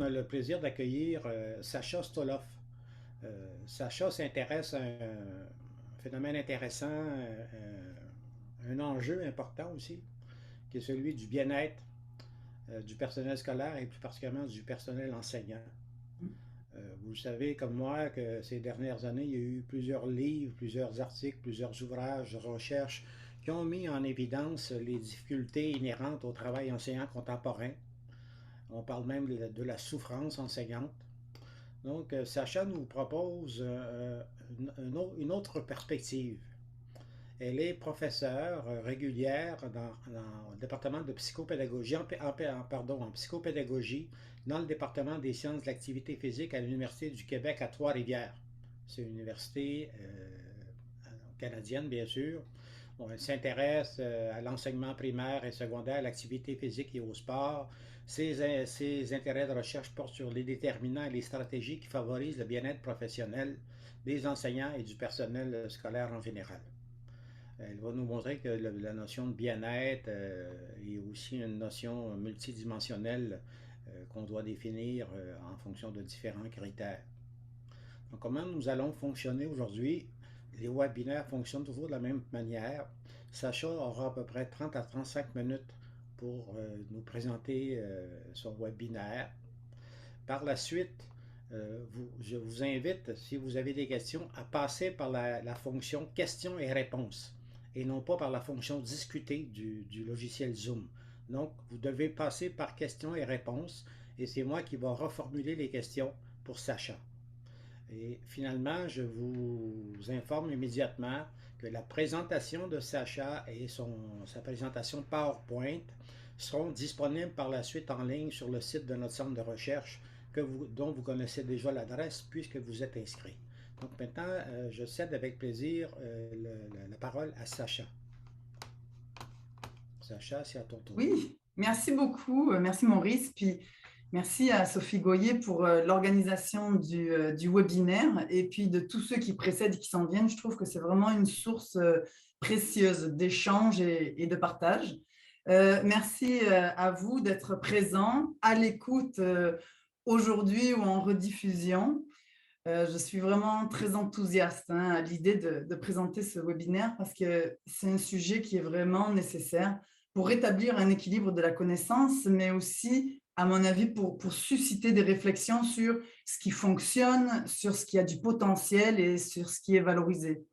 a le plaisir d'accueillir Sacha Stoloff. Sacha s'intéresse à un phénomène intéressant, un enjeu important aussi, qui est celui du bien-être du personnel scolaire et plus particulièrement du personnel enseignant. Vous savez comme moi que ces dernières années, il y a eu plusieurs livres, plusieurs articles, plusieurs ouvrages de recherche qui ont mis en évidence les difficultés inhérentes au travail enseignant contemporain. On parle même de la souffrance enseignante. Donc, Sacha nous propose une autre perspective. Elle est professeure régulière dans le département de psychopédagogie, en psychopédagogie, dans le département des sciences de l'activité physique à l'Université du Québec à Trois-Rivières. C'est une université canadienne, bien sûr. Bon, elle s'intéresse à l'enseignement primaire et secondaire, à l'activité physique et au sport. Ses intérêts de recherche portent sur les déterminants et les stratégies qui favorisent le bien-être professionnel des enseignants et du personnel scolaire en général. Elle va nous montrer que la notion de bien-être est aussi une notion multidimensionnelle qu'on doit définir en fonction de différents critères. Donc, comment nous allons fonctionner aujourd'hui? Les webinaires fonctionnent toujours de la même manière. Sacha aura à peu près 30 à 35 minutes pour nous présenter son webinaire. Par la suite, je vous invite, si vous avez des questions, à passer par la fonction questions et réponses et non pas par la fonction discuter du logiciel Zoom. Donc, vous devez passer par questions et réponses et c'est moi qui vais reformuler les questions pour Sacha. Et finalement, je vous informe immédiatement que la présentation de Sacha et sa présentation PowerPoint seront disponibles par la suite en ligne sur le site de notre centre de recherche dont vous connaissez déjà l'adresse puisque vous êtes inscrit. Donc maintenant, je cède avec plaisir la parole à Sacha. Sacha, c'est à ton tour. Oui, merci beaucoup. Merci Maurice. Puis merci à Sophie Goyer pour l'organisation du webinaire et puis de tous ceux qui précèdent et qui s'en viennent. Je trouve que c'est vraiment une source précieuse d'échange et de partage. Merci à vous d'être présents, à l'écoute aujourd'hui ou en rediffusion. Je suis vraiment très enthousiaste à l'idée de présenter ce webinaire parce que c'est un sujet qui est vraiment nécessaire pour rétablir un équilibre de la connaissance, mais aussi, à mon avis, pour susciter des réflexions sur ce qui fonctionne, sur ce qui a du potentiel et sur ce qui est valorisé.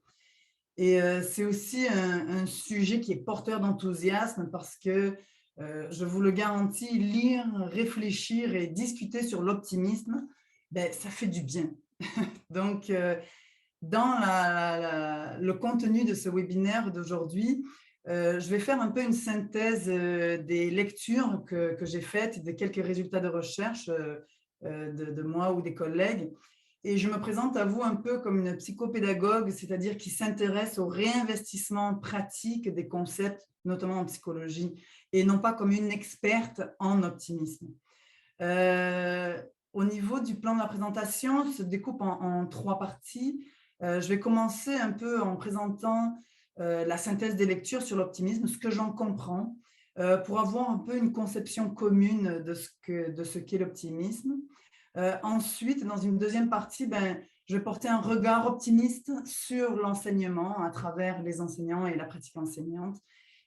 Et c'est aussi un sujet qui est porteur d'enthousiasme parce que, je vous le garantis, lire, réfléchir et discuter sur l'optimisme, ça fait du bien. Donc, dans le contenu de ce webinaire d'aujourd'hui, je vais faire un peu une synthèse des lectures que j'ai faites, de quelques résultats de recherche de moi ou des collègues. Et je me présente à vous un peu comme une psychopédagogue, c'est-à-dire qui s'intéresse au réinvestissement pratique des concepts, notamment en psychologie, et non pas comme une experte en optimisme. Au niveau du plan de la présentation, se découpe en trois parties. Je vais commencer un peu en présentant la synthèse des lectures sur l'optimisme, ce que j'en comprends, pour avoir un peu une conception commune de ce qu'est l'optimisme. Ensuite, dans une deuxième partie, je vais porter un regard optimiste sur l'enseignement à travers les enseignants et la pratique enseignante.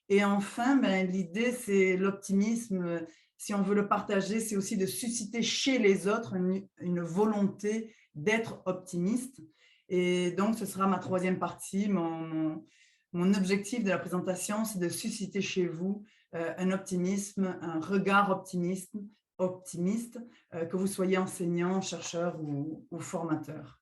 Et enfin, l'idée, c'est l'optimisme. Si on veut le partager, c'est aussi de susciter chez les autres une volonté d'être optimiste. Et donc, ce sera ma troisième partie. Mon objectif de la présentation, c'est de susciter chez vous un optimisme, un regard optimiste, que vous soyez enseignant, chercheur ou formateur.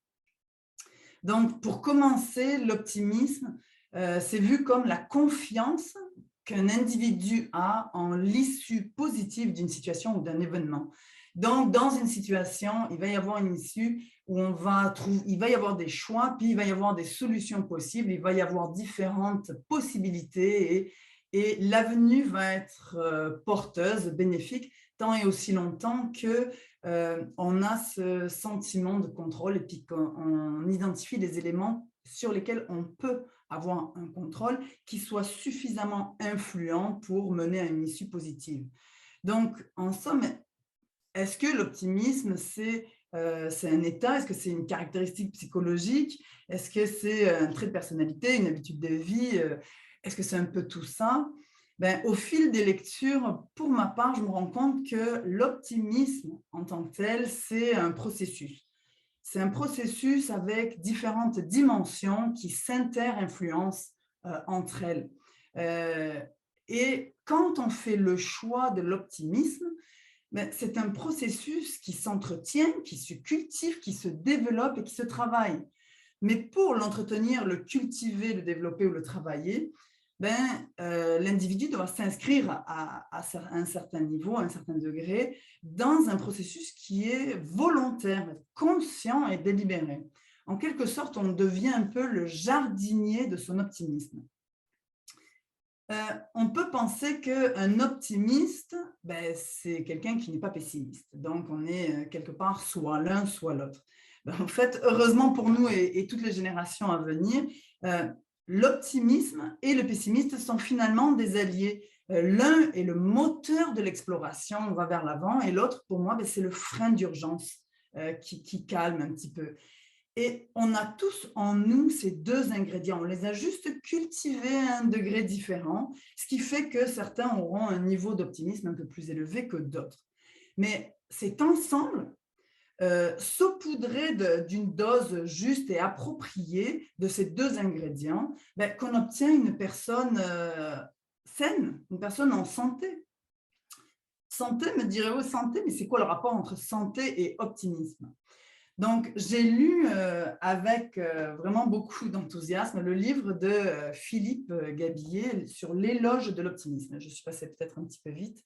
Donc, pour commencer, l'optimisme, c'est vu comme la confiance qu'un individu a en l'issue positive d'une situation ou d'un événement. Donc, dans une situation, il va y avoir une issue où il va y avoir des choix, puis il va y avoir des solutions possibles, il va y avoir différentes possibilités et l'avenue va être porteuse, bénéfique, tant et aussi longtemps qu'on a ce sentiment de contrôle et puis qu'on identifie les éléments sur lesquels on peut avoir un contrôle qui soit suffisamment influent pour mener à une issue positive. Donc, en somme, est-ce que l'optimisme, c'est un état? Est-ce que c'est une caractéristique psychologique? Est-ce que c'est un trait de personnalité, une habitude de vie? Est-ce que c'est un peu tout ça? Ben, au fil des lectures, pour ma part, je me rends compte que l'optimisme en tant que tel, c'est un processus. C'est un processus avec différentes dimensions qui s'inter-influencent entre elles. Euh, et quand on fait le choix de l'optimisme, ben, c'est un processus qui s'entretient, qui se cultive, qui se développe et qui se travaille. Mais pour l'entretenir, le cultiver, le développer ou le travailler, ben, l'individu doit s'inscrire à un certain niveau, à un certain degré, dans un processus qui est volontaire, conscient et délibéré. En quelque sorte, on devient un peu le jardinier de son optimisme. On peut penser qu'un optimiste, ben, c'est quelqu'un qui n'est pas pessimiste. Donc, on est quelque part soit l'un, soit l'autre. Ben, en fait, heureusement pour nous et toutes les générations à venir, l'optimisme et le pessimiste sont finalement des alliés. L'un est le moteur de l'exploration, on va vers l'avant, et l'autre, pour moi, ben, c'est le frein d'urgence qui calme un petit peu. Et on a tous en nous ces deux ingrédients. On les a juste cultivés à un degré différent, ce qui fait que certains auront un niveau d'optimisme un peu plus élevé que d'autres. Mais c'est ensemble, saupoudré d'une dose juste et appropriée de ces deux ingrédients, ben, qu'on obtient une personne saine, une personne en santé. Santé, me direz-vous, santé, mais c'est quoi le rapport entre santé et optimisme? Donc, j'ai lu avec vraiment beaucoup d'enthousiasme le livre de Philippe Gabillet sur l'éloge de l'optimisme. Je suis passée peut-être un petit peu vite.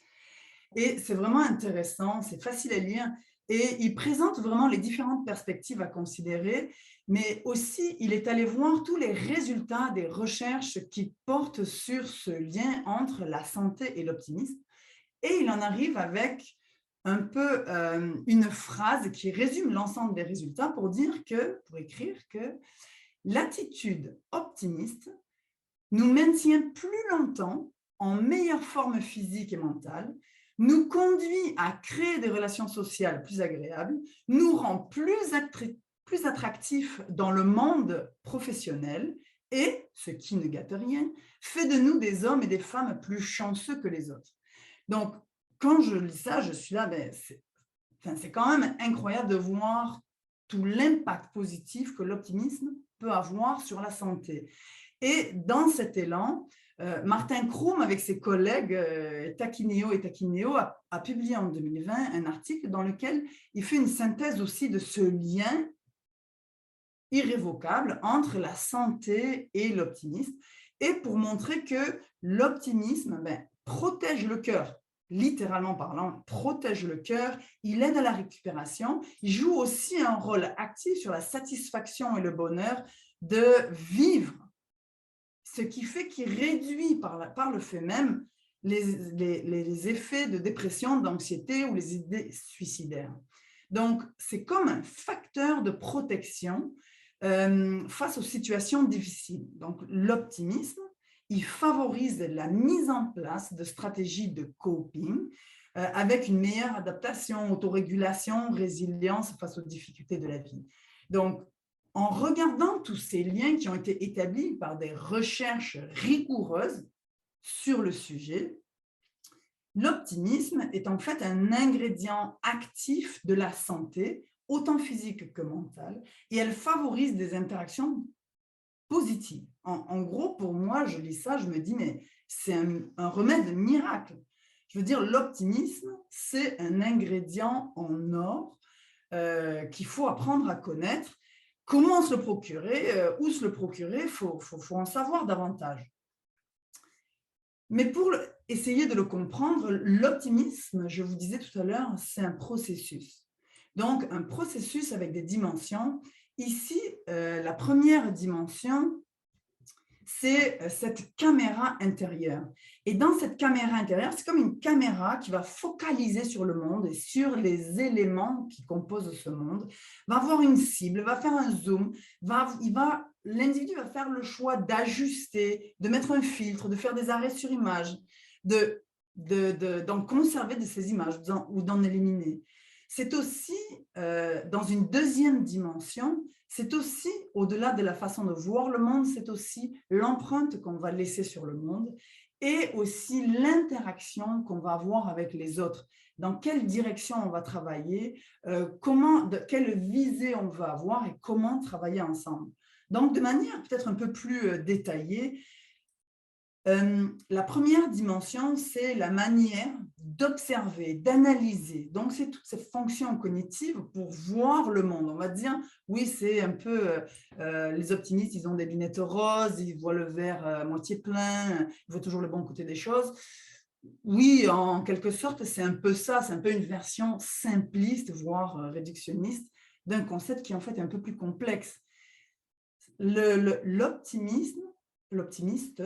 Et c'est vraiment intéressant, c'est facile à lire. Et il présente vraiment les différentes perspectives à considérer, mais aussi il est allé voir tous les résultats des recherches qui portent sur ce lien entre la santé et l'optimisme. Et il en arrive avec un peu une phrase qui résume l'ensemble des résultats pour écrire que l'attitude optimiste nous maintient plus longtemps en meilleure forme physique et mentale, nous conduit à créer des relations sociales plus agréables, nous rend plus attractifs dans le monde professionnel et, ce qui ne gâte rien, fait de nous des hommes et des femmes plus chanceux que les autres. Donc, quand je lis ça, je suis là, ben, c'est quand même incroyable de voir tout l'impact positif que l'optimisme peut avoir sur la santé. Et dans cet élan, Martin Krum, avec ses collègues Taquineo et Taquineo, a publié en 2020 un article dans lequel il fait une synthèse aussi de ce lien irrévocable entre la santé et l'optimisme, et pour montrer que l'optimisme protège le cœur, littéralement parlant, protège le cœur, il aide à la récupération, il joue aussi un rôle actif sur la satisfaction et le bonheur de vivre, ce qui fait qu'il réduit par le fait même les effets de dépression, d'anxiété ou les idées suicidaires. Donc, c'est comme un facteur de protection face aux situations difficiles. Donc, l'optimisme, il favorise la mise en place de stratégies de coping avec une meilleure adaptation, autorégulation, résilience face aux difficultés de la vie. Donc, en regardant tous ces liens qui ont été établis par des recherches rigoureuses sur le sujet, l'optimisme est en fait un ingrédient actif de la santé, autant physique que mentale, et elle favorise des interactions positives. En gros, pour moi, je lis ça, je me dis, mais c'est un remède miracle. Je veux dire, l'optimisme, c'est un ingrédient en or qu'il faut apprendre à connaître. Comment se le procurer, où se le procurer, il faut en savoir davantage. Mais pour essayer de le comprendre, l'optimisme, je vous disais tout à l'heure, c'est un processus. Donc, un processus avec des dimensions. Ici, la première dimension, c'est cette caméra intérieure. Et dans cette caméra intérieure, c'est comme une caméra qui va focaliser sur le monde et sur les éléments qui composent ce monde, va avoir une cible, va faire un zoom, l'individu va faire le choix d'ajuster, de mettre un filtre, de faire des arrêts sur image, d'en conserver de ces images ou d'en éliminer. c'est aussi, dans une deuxième dimension, c'est aussi, au-delà de la façon de voir le monde, c'est aussi l'empreinte qu'on va laisser sur le monde et aussi l'interaction qu'on va avoir avec les autres. Dans quelle direction on va travailler, quelle visée on va avoir et comment travailler ensemble. Donc, de manière peut-être un peu plus détaillée, la première dimension, c'est la manière d'observer, d'analyser. Donc, c'est toutes ces fonctions cognitives pour voir le monde. On va dire, oui, c'est un peu, les optimistes, ils ont des lunettes roses, ils voient le verre à moitié plein, ils voient toujours le bon côté des choses. Oui, en quelque sorte, c'est un peu ça, c'est un peu une version simpliste, voire réductionniste, d'un concept qui en fait est un peu plus complexe. L'optimiste,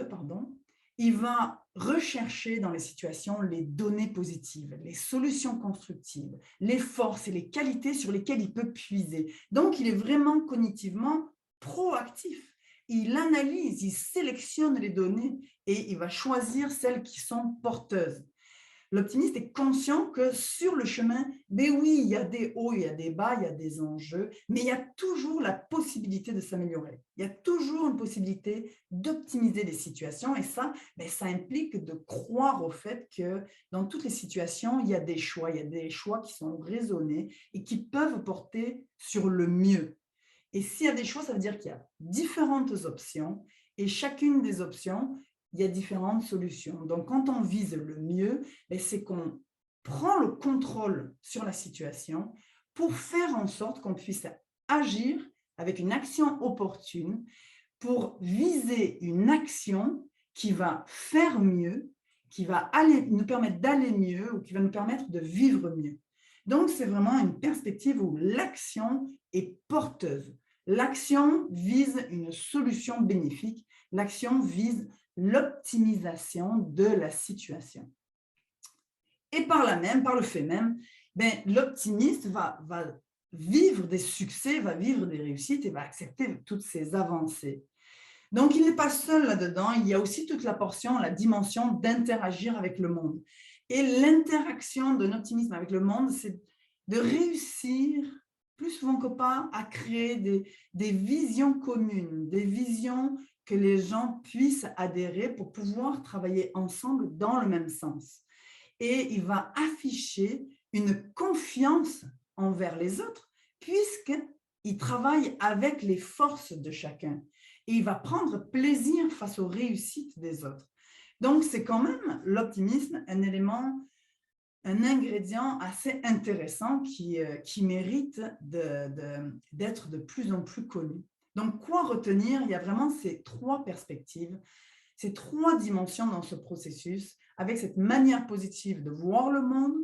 pardon, il va rechercher dans les situations les données positives, les solutions constructives, les forces et les qualités sur lesquelles il peut puiser. Donc, il est vraiment cognitivement proactif. Il analyse, il sélectionne les données et il va choisir celles qui sont porteuses. L'optimiste est conscient que sur le chemin, mais oui, il y a des hauts, il y a des bas, il y a des enjeux, mais il y a toujours la possibilité de s'améliorer. Il y a toujours une possibilité d'optimiser les situations et ça, ça implique de croire au fait que dans toutes les situations, il y a des choix qui sont raisonnés et qui peuvent porter sur le mieux. Et s'il y a des choix, ça veut dire qu'il y a différentes options et chacune des options, il y a différentes solutions. Donc, quand on vise le mieux, c'est qu'on prend le contrôle sur la situation pour faire en sorte qu'on puisse agir avec une action opportune pour viser une action qui va faire mieux, qui va nous permettre d'aller mieux ou qui va nous permettre de vivre mieux. Donc, c'est vraiment une perspective où l'action est porteuse. L'action vise une solution bénéfique. L'action vise l'optimisation de la situation. Et par le fait même, l'optimiste va vivre des succès, va vivre des réussites et va accepter toutes ces avancées. Donc, il n'est pas seul là-dedans, il y a aussi toute la portion, la dimension d'interagir avec le monde. Et l'interaction d'un optimisme avec le monde, c'est de réussir, plus souvent que pas, à créer des visions communes, des visions que les gens puissent adhérer pour pouvoir travailler ensemble dans le même sens. Et il va afficher une confiance envers les autres, puisqu'il travaille avec les forces de chacun. Et il va prendre plaisir face aux réussites des autres. Donc, c'est quand même l'optimisme, un élément, un ingrédient assez intéressant qui mérite d'être de plus en plus connu. Donc, quoi retenir? Il y a vraiment ces trois perspectives, ces trois dimensions dans ce processus, avec cette manière positive de voir le monde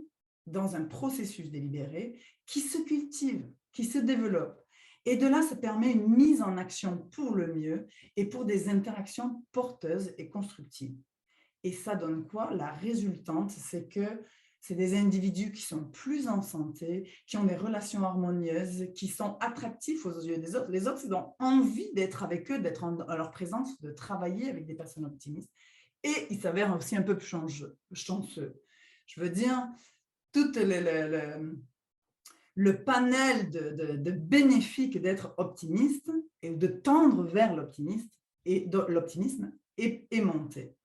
dans un processus délibéré qui se cultive, qui se développe. Et de là, ça permet une mise en action pour le mieux et pour des interactions porteuses et constructives. Et ça donne quoi? La résultante, c'est que c'est des individus qui sont plus en santé, qui ont des relations harmonieuses, qui sont attractifs aux yeux des autres. Les autres, ils ont envie d'être avec eux, d'être en leur présence, de travailler avec des personnes optimistes. Et ils s'avèrent aussi un peu plus chanceux. Je veux dire, tout le panel de bénéfiques d'être optimiste et de tendre vers l'optimisme est monté.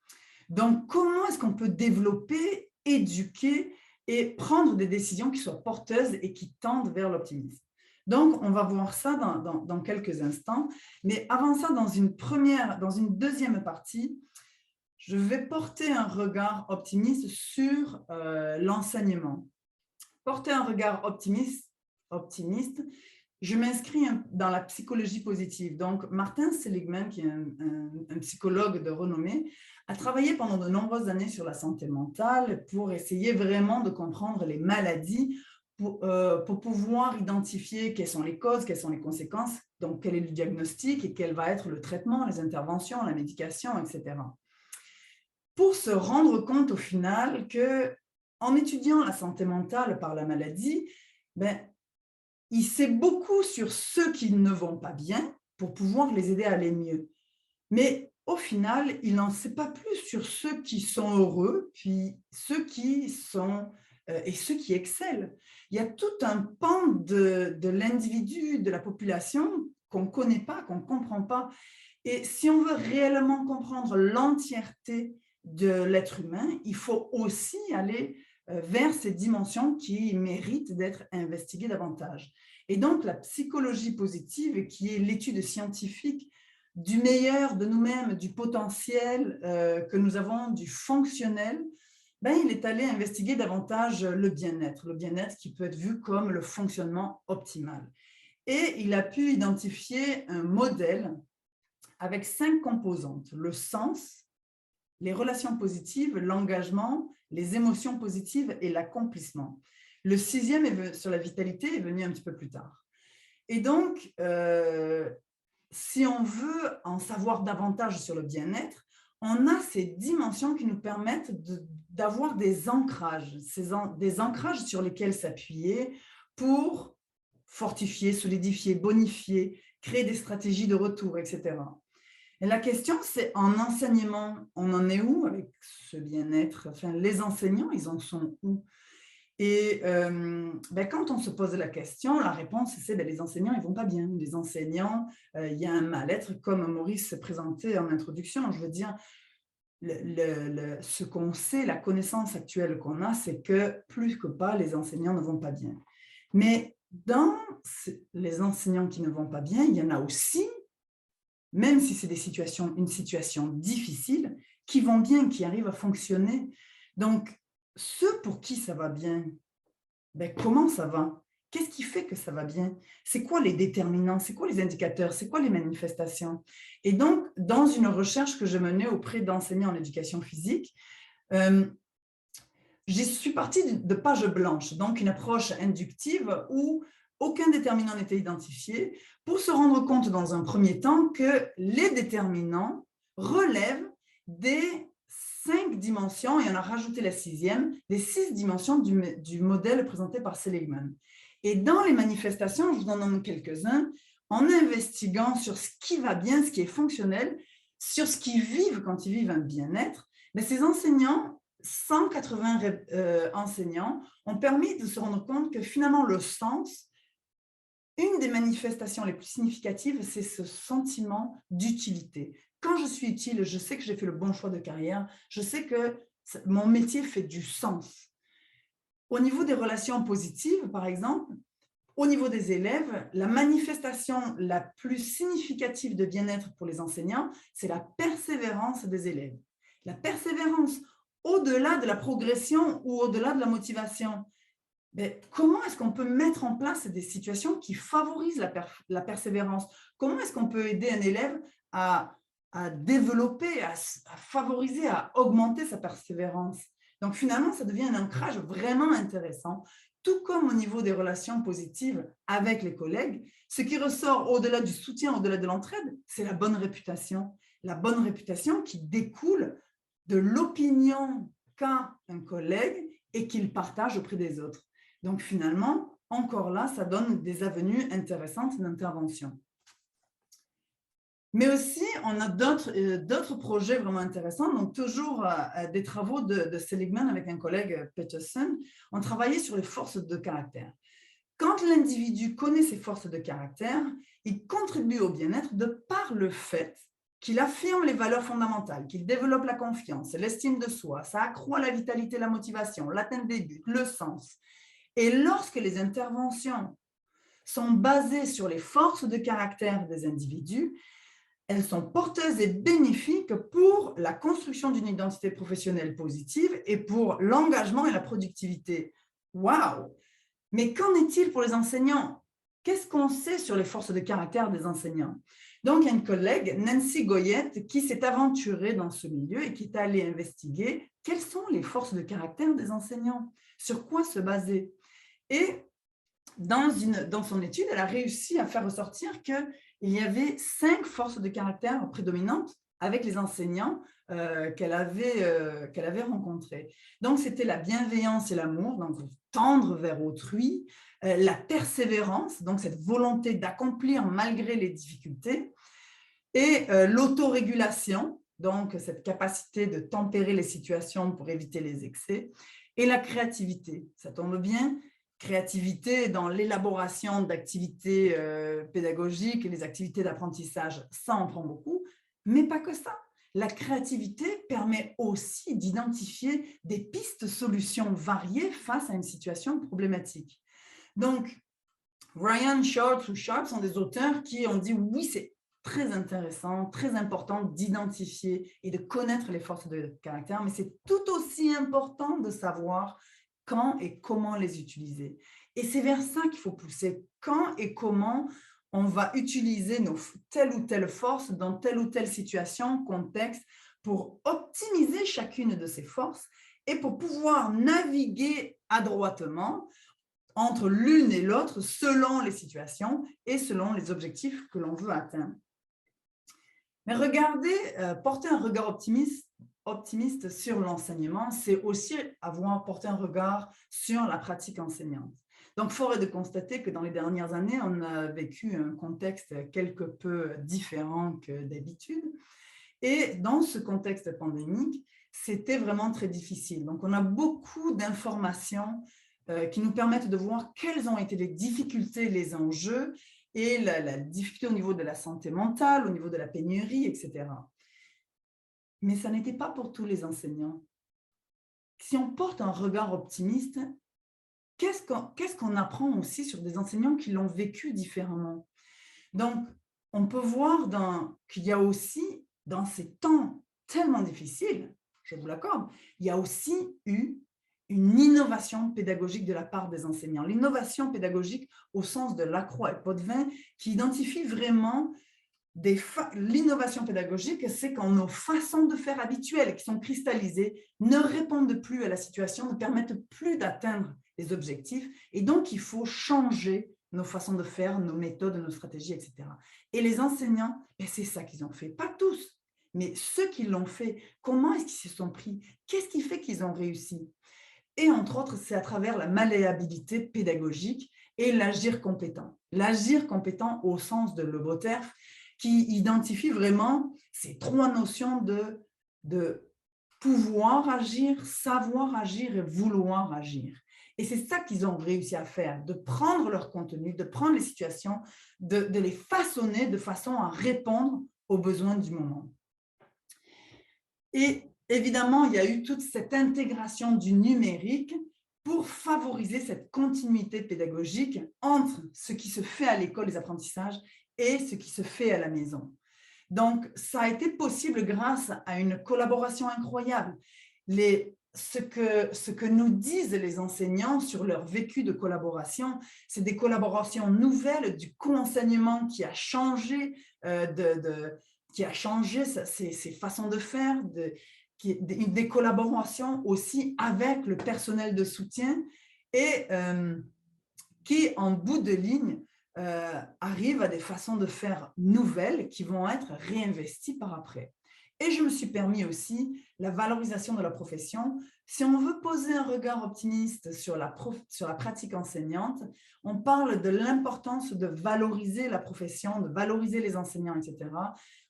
Donc, comment est-ce qu'on peut développer, éduquer et prendre des décisions qui soient porteuses et qui tendent vers l'optimisme? Donc, on va voir ça dans quelques instants. Mais avant ça, dans une deuxième partie, je vais porter un regard optimiste sur l'enseignement. Porter un regard optimiste, je m'inscris dans la psychologie positive. Donc, Martin Seligman, qui est un psychologue de renommée, a travaillé pendant de nombreuses années sur la santé mentale pour essayer vraiment de comprendre les maladies, pour pouvoir identifier quelles sont les causes, quelles sont les conséquences, donc quel est le diagnostic et quel va être le traitement, les interventions, la médication, etc. Pour se rendre compte au final qu'en étudiant la santé mentale par la maladie, il sait beaucoup sur ceux qui ne vont pas bien pour pouvoir les aider à aller mieux. Mais au final, il n'en sait pas plus sur ceux qui sont heureux, puis ceux qui sont et ceux qui excellent. Il y a tout un pan de l'individu, de la population qu'on ne connaît pas, qu'on ne comprend pas. Et si on veut réellement comprendre l'entièreté de l'être humain, il faut aussi aller vers ces dimensions qui méritent d'être investiguées davantage. Et donc, la psychologie positive, qui est l'étude scientifique du meilleur de nous-mêmes, du potentiel que nous avons, du fonctionnel, ben, il est allé investiguer davantage le bien-être qui peut être vu comme le fonctionnement optimal. Et il a pu identifier un modèle avec 5 composantes: le sens, les relations positives, l'engagement, les émotions positives et l'accomplissement. Le 6e sur la vitalité est venu un petit peu plus tard. Et donc, si on veut en savoir davantage sur le bien-être, on a ces dimensions qui nous permettent d'avoir des ancrages, des ancrages sur lesquels s'appuyer pour fortifier, solidifier, bonifier, créer des stratégies de retour, etc. Et la question, c'est en enseignement, on en est où avec ce bien-être? Enfin, les enseignants, ils en sont où? Et quand on se pose la question, la réponse, c'est les enseignants, ils ne vont pas bien. Les enseignants, il y a un mal-être, comme Maurice s'est présenté en introduction. Je veux dire, ce qu'on sait, la connaissance actuelle qu'on a, c'est que plus que pas, les enseignants ne vont pas bien. Mais dans les enseignants qui ne vont pas bien, il y en a aussi, même si c'est une situation difficile, qui vont bien, qui arrivent à fonctionner. Donc, ceux pour qui ça va bien, comment ça va? Qu'est-ce qui fait que ça va bien? C'est quoi les déterminants? C'est quoi les indicateurs? C'est quoi les manifestations? Et donc, dans une recherche que je menais auprès d'enseignants en éducation physique, je suis partie de page blanche, donc une approche inductive où aucun déterminant n'était identifié, pour se rendre compte dans un premier temps que les déterminants relèvent des 5 dimensions, et on a rajouté la 6e, des 6 dimensions du modèle présenté par Seligman. Et dans les manifestations, je vous en nomme quelques-uns, en investiguant sur ce qui va bien, ce qui est fonctionnel, sur ce qu'ils vivent quand ils vivent un bien-être, mais ces enseignants, 180 enseignants, ont permis de se rendre compte que finalement le sens, une des manifestations les plus significatives, c'est ce sentiment d'utilité. Quand je suis utile, je sais que j'ai fait le bon choix de carrière, je sais que mon métier fait du sens. Au niveau des relations positives, par exemple, au niveau des élèves, la manifestation la plus significative de bien-être pour les enseignants, c'est la persévérance des élèves. La persévérance, au-delà de la progression ou au-delà de la motivation. Mais comment est-ce qu'on peut mettre en place des situations qui favorisent la persévérance? Comment est-ce qu'on peut aider un élève à développer, à favoriser, à augmenter sa persévérance? Donc finalement, ça devient un ancrage vraiment intéressant, tout comme au niveau des relations positives avec les collègues. Ce qui ressort au-delà du soutien, au-delà de l'entraide, c'est la bonne réputation. La bonne réputation qui découle de l'opinion qu'a un collègue et qu'il partage auprès des autres. Donc finalement, encore là, ça donne des avenues intéressantes d'intervention. Mais aussi, on a d'autres projets vraiment intéressants. Donc toujours des travaux de Seligman avec un collègue, Peterson, on travaillait sur les forces de caractère. Quand l'individu connaît ses forces de caractère, il contribue au bien-être de par le fait qu'il affirme les valeurs fondamentales, qu'il développe la confiance, l'estime de soi, ça accroît la vitalité, la motivation, l'atteinte des buts, le sens. Et lorsque les interventions sont basées sur les forces de caractère des individus, elles sont porteuses et bénéfiques pour la construction d'une identité professionnelle positive et pour l'engagement et la productivité. Waouh! Mais qu'en est-il pour les enseignants? Qu'est-ce qu'on sait sur les forces de caractère des enseignants? Donc, il y a une collègue, Nancy Goyette, qui s'est aventurée dans ce milieu et qui est allée investiguer quelles sont les forces de caractère des enseignants, sur quoi se baser. Et dans son étude, elle a réussi à faire ressortir qu'il y avait 5 forces de caractère prédominantes avec les enseignants qu'elle avait rencontrés. Donc, c'était la bienveillance et l'amour, donc tendre vers autrui, la persévérance, donc cette volonté d'accomplir malgré les difficultés, et l'autorégulation, donc cette capacité de tempérer les situations pour éviter les excès, Et la créativité, ça tombe bien, créativité dans l'élaboration d'activités pédagogiques et les activités d'apprentissage, ça en prend beaucoup, mais pas que ça. La créativité permet aussi d'identifier des pistes solutions variées face à une situation problématique. Donc, Ryan Short ou Sharp sont des auteurs qui ont dit oui, c'est très intéressant, très important d'identifier et de connaître les forces de caractère, mais c'est tout aussi important de savoir quand et comment les utiliser. Et c'est vers ça qu'il faut pousser, quand et comment on va utiliser telle ou telle force dans telle ou telle situation, contexte, pour optimiser chacune de ces forces et pour pouvoir naviguer adroitement entre l'une et l'autre selon les situations et selon les objectifs que l'on veut atteindre. Mais regardez, porter un regard optimiste sur l'enseignement, c'est aussi porter un regard sur la pratique enseignante. Donc, fort est de constater que dans les dernières années, on a vécu un contexte quelque peu différent que d'habitude. Et dans ce contexte pandémique, c'était vraiment très difficile. Donc, on a beaucoup d'informations qui nous permettent de voir quelles ont été les difficultés, les enjeux et la difficulté au niveau de la santé mentale, au niveau de la pénurie, etc. Mais ça n'était pas pour tous les enseignants. Si on porte un regard optimiste, qu'est-ce qu'on apprend aussi sur des enseignants qui l'ont vécu différemment? Donc, on peut voir qu'il y a aussi, dans ces temps tellement difficiles, je vous l'accorde, il y a aussi eu une innovation pédagogique de la part des enseignants. L'innovation pédagogique au sens de Lacroix et Potvin, qui identifie vraiment l'innovation pédagogique, c'est quand nos façons de faire habituelles qui sont cristallisées ne répondent plus à la situation, ne permettent plus d'atteindre les objectifs. Et donc, il faut changer nos façons de faire, nos méthodes, nos stratégies, etc. Et les enseignants, c'est ça qu'ils ont fait. Pas tous, mais ceux qui l'ont fait. Comment est-ce qu'ils se sont pris? Qu'est-ce qui fait qu'ils ont réussi? Et entre autres, c'est à travers la malléabilité pédagogique et l'agir compétent. L'agir compétent au sens de Le Boterf, qui identifie vraiment ces trois notions de pouvoir agir, savoir agir et vouloir agir. Et c'est ça qu'ils ont réussi à faire, de prendre leur contenu, de prendre les situations, de les façonner de façon à répondre aux besoins du moment. Et évidemment, il y a eu toute cette intégration du numérique pour favoriser cette continuité pédagogique entre ce qui se fait à l'école, les apprentissages, et ce qui se fait à la maison. Donc, ça a été possible grâce à une collaboration incroyable. Ce que nous disent les enseignants sur leur vécu de collaboration, c'est des collaborations nouvelles, du co-enseignement qui a changé, qui a changé ses façons de faire, des collaborations aussi avec le personnel de soutien et qui, en bout de ligne, arrivent à des façons de faire nouvelles qui vont être réinvesties par après. Et je me suis permis aussi la valorisation de la profession. Si on veut poser un regard optimiste sur la pratique enseignante, on parle de l'importance de valoriser la profession, de valoriser les enseignants, etc.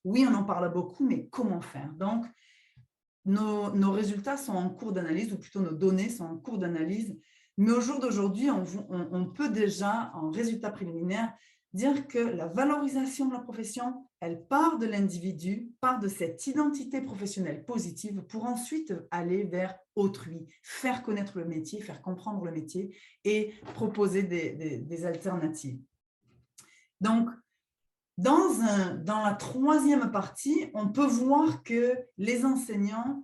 Oui, on en parle beaucoup, mais comment faire? Donc, nos résultats sont en cours d'analyse, ou plutôt nos données sont en cours d'analyse. Mais au jour d'aujourd'hui, on peut déjà, en résultat préliminaire, dire que la valorisation de la profession, elle part de l'individu, part de cette identité professionnelle positive pour ensuite aller vers autrui, faire connaître le métier, faire comprendre le métier et proposer des alternatives. Donc, dans la troisième partie, on peut voir que les enseignants,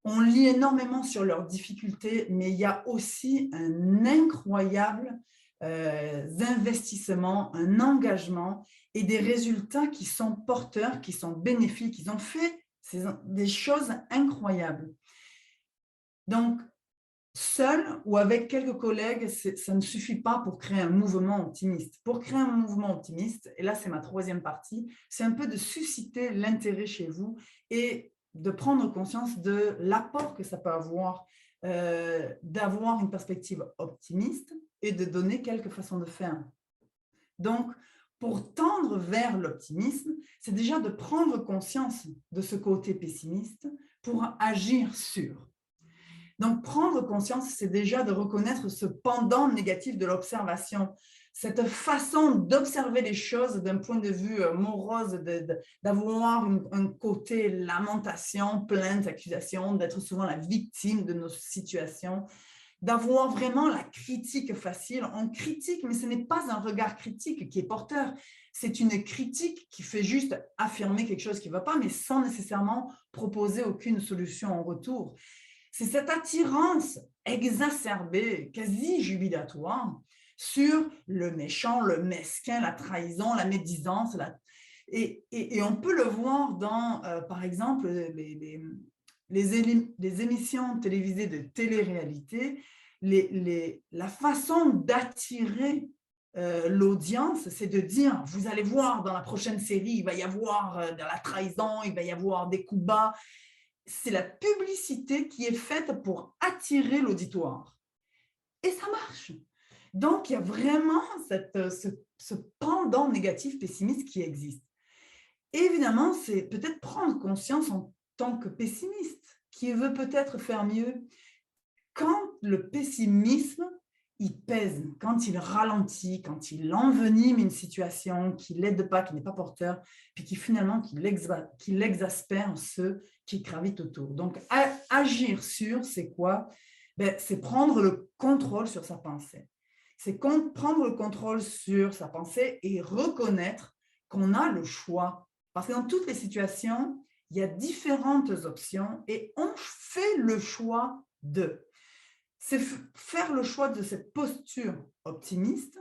on lit énormément sur leurs difficultés, mais il y a aussi un incroyable investissement, un engagement et des résultats qui sont porteurs, qui sont bénéfiques. Ils ont fait des choses incroyables. Donc, seul ou avec quelques collègues, ça ne suffit pas pour créer un mouvement optimiste. Pour créer un mouvement optimiste, et là c'est ma troisième partie, c'est un peu de susciter l'intérêt chez vous et de prendre conscience de l'apport que ça peut avoir, d'avoir une perspective optimiste et de donner quelques façons de faire. Donc, pour tendre vers l'optimisme, c'est déjà de prendre conscience de ce côté pessimiste pour agir sur. Donc, prendre conscience, c'est déjà de reconnaître ce pendant négatif de l'observation, cette façon d'observer les choses d'un point de vue morose, d'avoir un côté lamentation, plainte, accusation, d'être souvent la victime de nos situations, d'avoir vraiment la critique facile. On critique, mais ce n'est pas un regard critique qui est porteur. C'est une critique qui fait juste affirmer quelque chose qui ne va pas, mais sans nécessairement proposer aucune solution en retour. C'est cette attirance exacerbée, quasi jubilatoire, sur le méchant, le mesquin, la trahison, la médisance. Et on peut le voir dans, par exemple, les émissions télévisées de télé-réalité. La façon d'attirer l'audience, c'est de dire, vous allez voir dans la prochaine série, il va y avoir de la trahison, il va y avoir des coups bas. C'est la publicité qui est faite pour attirer l'auditoire. Et ça marche. Donc, il y a vraiment ce pendant négatif pessimiste qui existe. Et évidemment, c'est peut-être prendre conscience en tant que pessimiste, qui veut peut-être faire mieux. Quand le pessimisme, il pèse, quand il ralentit, quand il envenime une situation, qu'il n'aide pas, qui n'est pas porteur, puis qu'il exaspère ceux qui gravitent autour. Donc, agir sur, c'est quoi? C'est prendre le contrôle sur sa pensée. C'est prendre le contrôle sur sa pensée et reconnaître qu'on a le choix. Parce que dans toutes les situations, il y a différentes options et on fait le choix de. C'est faire le choix de cette posture optimiste,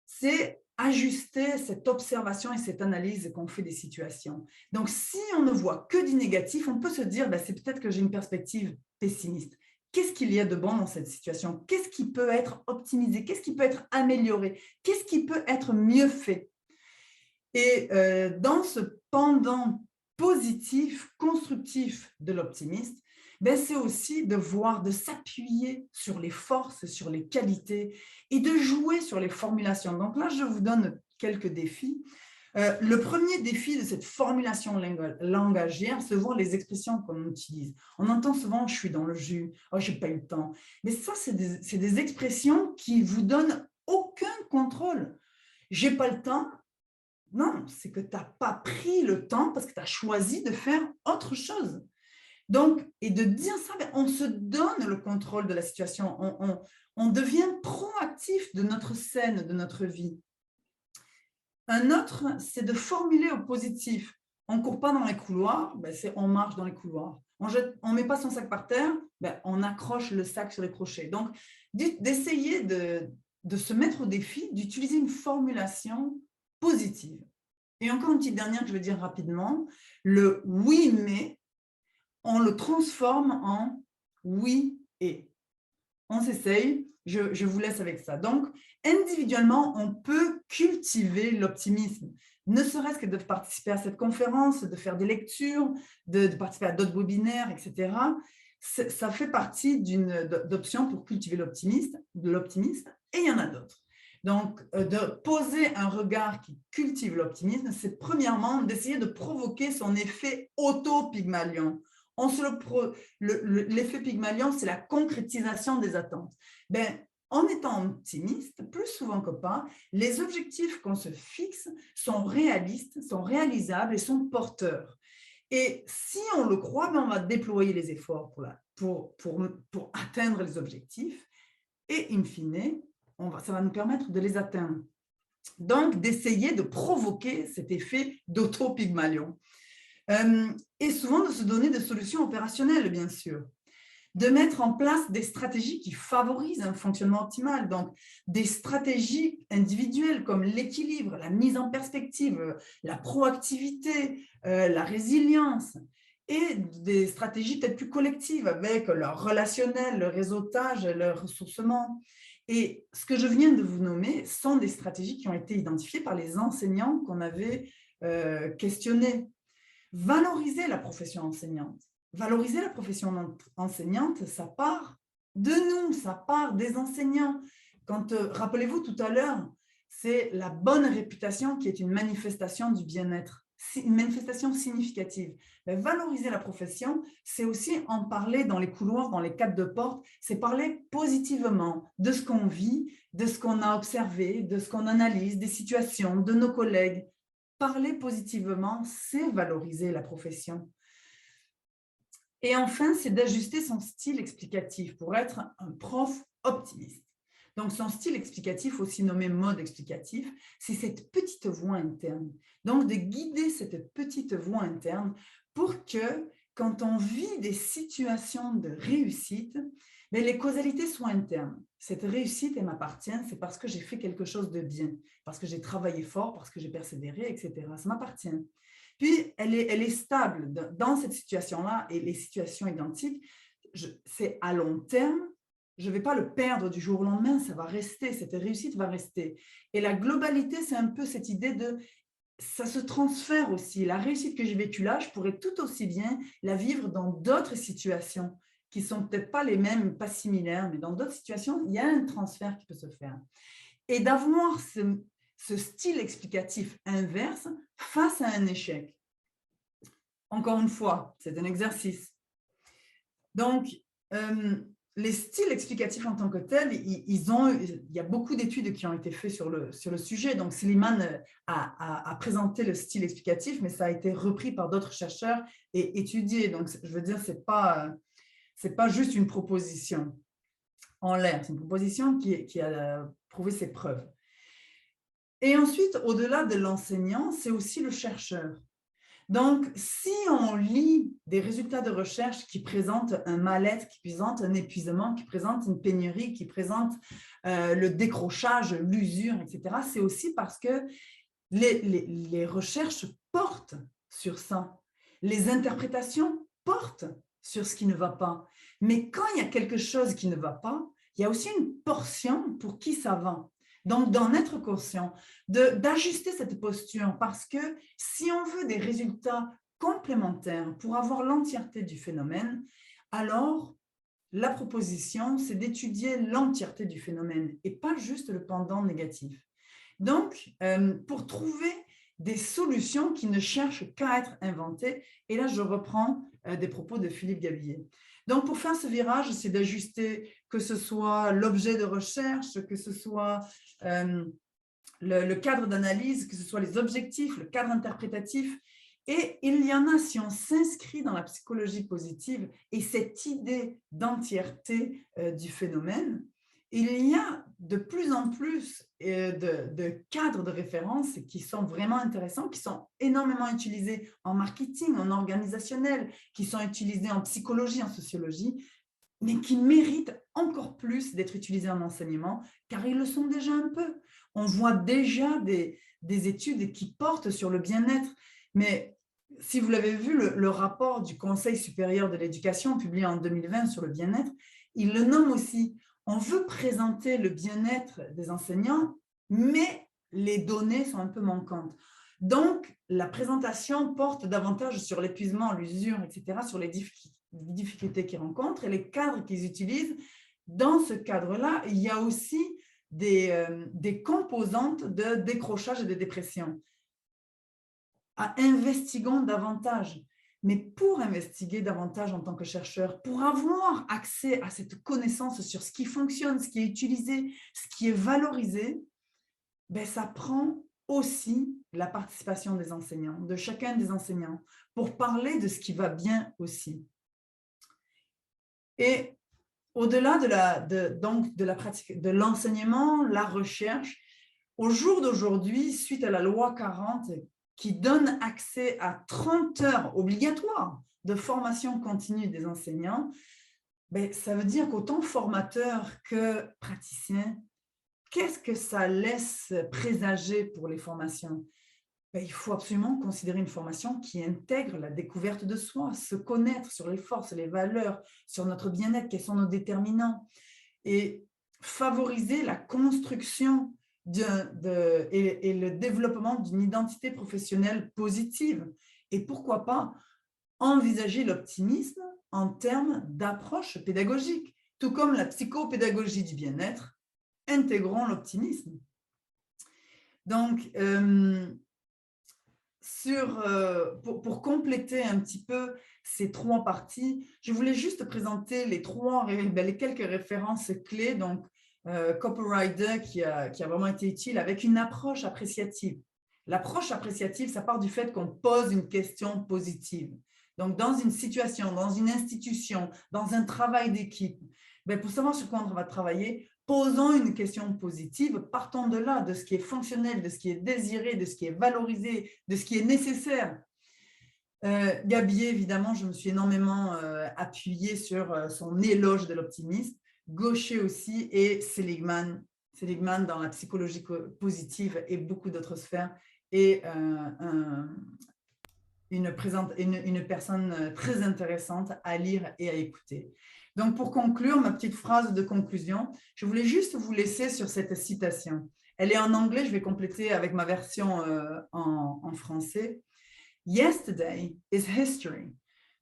c'est ajuster cette observation et cette analyse qu'on fait des situations. Donc, si on ne voit que du négatif, on peut se dire, c'est peut-être que j'ai une perspective pessimiste. Qu'est-ce qu'il y a de bon dans cette situation? Qu'est-ce qui peut être optimisé? Qu'est-ce qui peut être amélioré? Qu'est-ce qui peut être mieux fait? Et dans ce pendant positif, constructif de l'optimiste, c'est aussi de voir, de s'appuyer sur les forces, sur les qualités et de jouer sur les formulations. Donc là, je vous donne quelques défis. Le premier défi de cette formulation langagière, c'est voir les expressions qu'on utilise. On entend souvent « je suis dans le jus »,« oh, je n'ai pas eu le temps ». Mais ça, c'est des expressions qui vous donnent aucun contrôle. « J'ai pas le temps ». Non, c'est que tu n'as pas pris le temps parce que tu as choisi de faire autre chose. Donc, et de dire ça, on se donne le contrôle de la situation, on devient proactif de notre scène, de notre vie. Un autre, c'est de formuler au positif. On ne court pas dans les couloirs, on marche dans les couloirs. On ne met pas son sac par terre, on accroche le sac sur les crochets. Donc, d'essayer de se mettre au défi, d'utiliser une formulation positive. Et encore une petite dernière que je veux dire rapidement, le « oui, mais », on le transforme en « oui et ». On s'essaye, je vous laisse avec ça. Donc, individuellement, on peut cultiver l'optimisme, ne serait-ce que de participer à cette conférence, de faire des lectures, de participer à d'autres webinaires, etc. Ça fait partie d'options pour cultiver l'optimisme, et il y en a d'autres. Donc, de poser un regard qui cultive l'optimisme, c'est premièrement d'essayer de provoquer son effet auto-Pygmalion. L'effet Pygmalion, c'est la concrétisation des attentes. En étant optimiste, plus souvent que pas, les objectifs qu'on se fixe sont réalistes, sont réalisables et sont porteurs. Et si on le croit, on va déployer les efforts pour atteindre les objectifs et, in fine, ça va nous permettre de les atteindre. Donc, d'essayer de provoquer cet effet d'auto-Pygmalion. Et souvent de se donner des solutions opérationnelles, bien sûr. De mettre en place des stratégies qui favorisent un fonctionnement optimal, donc des stratégies individuelles comme l'équilibre, la mise en perspective, la proactivité, la résilience, et des stratégies peut-être plus collectives avec leur relationnel, le réseautage, le ressourcement. Et ce que je viens de vous nommer sont des stratégies qui ont été identifiées par les enseignants qu'on avait questionnés. Valoriser la profession enseignante. Valoriser la profession enseignante, ça part de nous, ça part des enseignants. Rappelez-vous tout à l'heure, c'est la bonne réputation qui est une manifestation du bien-être. une manifestation significative. Mais valoriser la profession, c'est aussi en parler dans les couloirs, dans les cadres de porte, c'est parler positivement de ce qu'on vit, de ce qu'on a observé, de ce qu'on analyse, des situations, de nos collègues. Parler positivement, c'est valoriser la profession. Et enfin, c'est d'ajuster son style explicatif pour être un prof optimiste. Donc, son style explicatif, aussi nommé mode explicatif, c'est cette petite voix interne. Donc, de guider cette petite voix interne pour que, quand on vit des situations de réussite, mais les causalités soient internes. Cette réussite, elle m'appartient, c'est parce que j'ai fait quelque chose de bien, parce que j'ai travaillé fort, parce que j'ai persévéré, etc. Ça m'appartient. Puis, elle est stable dans cette situation-là et les situations identiques, c'est à long terme. Je ne vais pas le perdre du jour au lendemain, ça va rester, cette réussite va rester. Et la globalité, c'est un peu cette idée de, ça se transfère aussi. La réussite que j'ai vécue là, je pourrais tout aussi bien la vivre dans d'autres situations qui ne sont peut-être pas les mêmes, pas similaires, mais dans d'autres situations, il y a un transfert qui peut se faire. Et d'avoir ce style explicatif inverse face à un échec. Encore une fois, c'est un exercice. Donc, les styles explicatifs en tant que tels, il y a beaucoup d'études qui ont été faites sur le sujet. Donc, Silliman a présenté le style explicatif, mais ça a été repris par d'autres chercheurs et étudié. Donc, je veux dire, c'est pas juste une proposition en l'air, c'est une proposition qui a prouvé ses preuves. Et ensuite, au-delà de l'enseignant, c'est aussi le chercheur. Donc, si on lit des résultats de recherche qui présentent un mal-être, qui présentent un épuisement, qui présentent une pénurie, qui présentent le décrochage, l'usure, etc., c'est aussi parce que les recherches portent sur ça. Les interprétations portent sur ce qui ne va pas. Mais quand il y a quelque chose qui ne va pas, il y a aussi une portion pour qui ça va. Donc, d'en être conscient, d'ajuster cette posture, parce que si on veut des résultats complémentaires pour avoir l'entièreté du phénomène, alors la proposition, c'est d'étudier l'entièreté du phénomène et pas juste le pendant négatif. Donc, pour trouver des solutions qui ne cherchent qu'à être inventées, et là, je reprends des propos de Philippe Gabillet. Donc, pour faire ce virage, c'est d'ajuster que ce soit l'objet de recherche, que ce soit le cadre d'analyse, que ce soit les objectifs, le cadre interprétatif. Et il y en a, si on s'inscrit dans la psychologie positive et cette idée d'entièreté du phénomène, il y a de plus en plus de cadres de référence qui sont vraiment intéressants, qui sont énormément utilisés en marketing, en organisationnel, qui sont utilisés en psychologie, en sociologie, mais qui méritent encore plus d'être utilisés en enseignement, car ils le sont déjà un peu. On voit déjà des études qui portent sur le bien-être, mais si vous l'avez vu, le rapport du Conseil supérieur de l'éducation publié en 2020 sur le bien-être, il le nomme aussi. On veut présenter le bien-être des enseignants, mais les données sont un peu manquantes. Donc, la présentation porte davantage sur l'épuisement, l'usure, etc., sur les difficultés qu'ils rencontrent et les cadres qu'ils utilisent. Dans ce cadre-là, il y a aussi des composantes de décrochage et de dépression. Investiguons davantage. Mais pour investiguer davantage en tant que chercheur, pour avoir accès à cette connaissance sur ce qui fonctionne, ce qui est utilisé, ce qui est valorisé, ben ça prend aussi la participation des enseignants, de chacun des enseignants, pour parler de ce qui va bien aussi. Et au-delà de la pratique de l'enseignement, la recherche, au jour d'aujourd'hui, suite à la loi 40, qui donne accès à 30 heures obligatoires de formation continue des enseignants, ben, ça veut dire qu'autant formateurs que praticiens, qu'est-ce que ça laisse présager pour les formations? Ben, il faut absolument considérer une formation qui intègre la découverte de soi, se connaître sur les forces, les valeurs, sur notre bien-être, quels sont nos déterminants, et favoriser la construction et le développement d'une identité professionnelle positive. Et pourquoi pas envisager l'optimisme en termes d'approche pédagogique, tout comme la psychopédagogie du bien-être, intégrons l'optimisme. Donc, pour compléter un petit peu ces trois parties, je voulais juste présenter les quelques références clés. Donc, Copywriter qui a vraiment été utile avec une approche appréciative. L'approche appréciative, ça part du fait qu'on pose une question positive. Donc, dans une situation, dans une institution, dans un travail d'équipe, pour savoir sur quoi on va travailler, posons une question positive, partons de là, de ce qui est fonctionnel, de ce qui est désiré, de ce qui est valorisé, de ce qui est nécessaire. Gabier, évidemment, je me suis énormément appuyée sur son éloge de l'optimisme. Gaucher aussi et Seligman dans la psychologie positive et beaucoup d'autres sphères, et une personne très intéressante à lire et à écouter. Donc, pour conclure, ma petite phrase de conclusion, je voulais juste vous laisser sur cette citation. Elle est en anglais, je vais compléter avec ma version en français. Yesterday is history.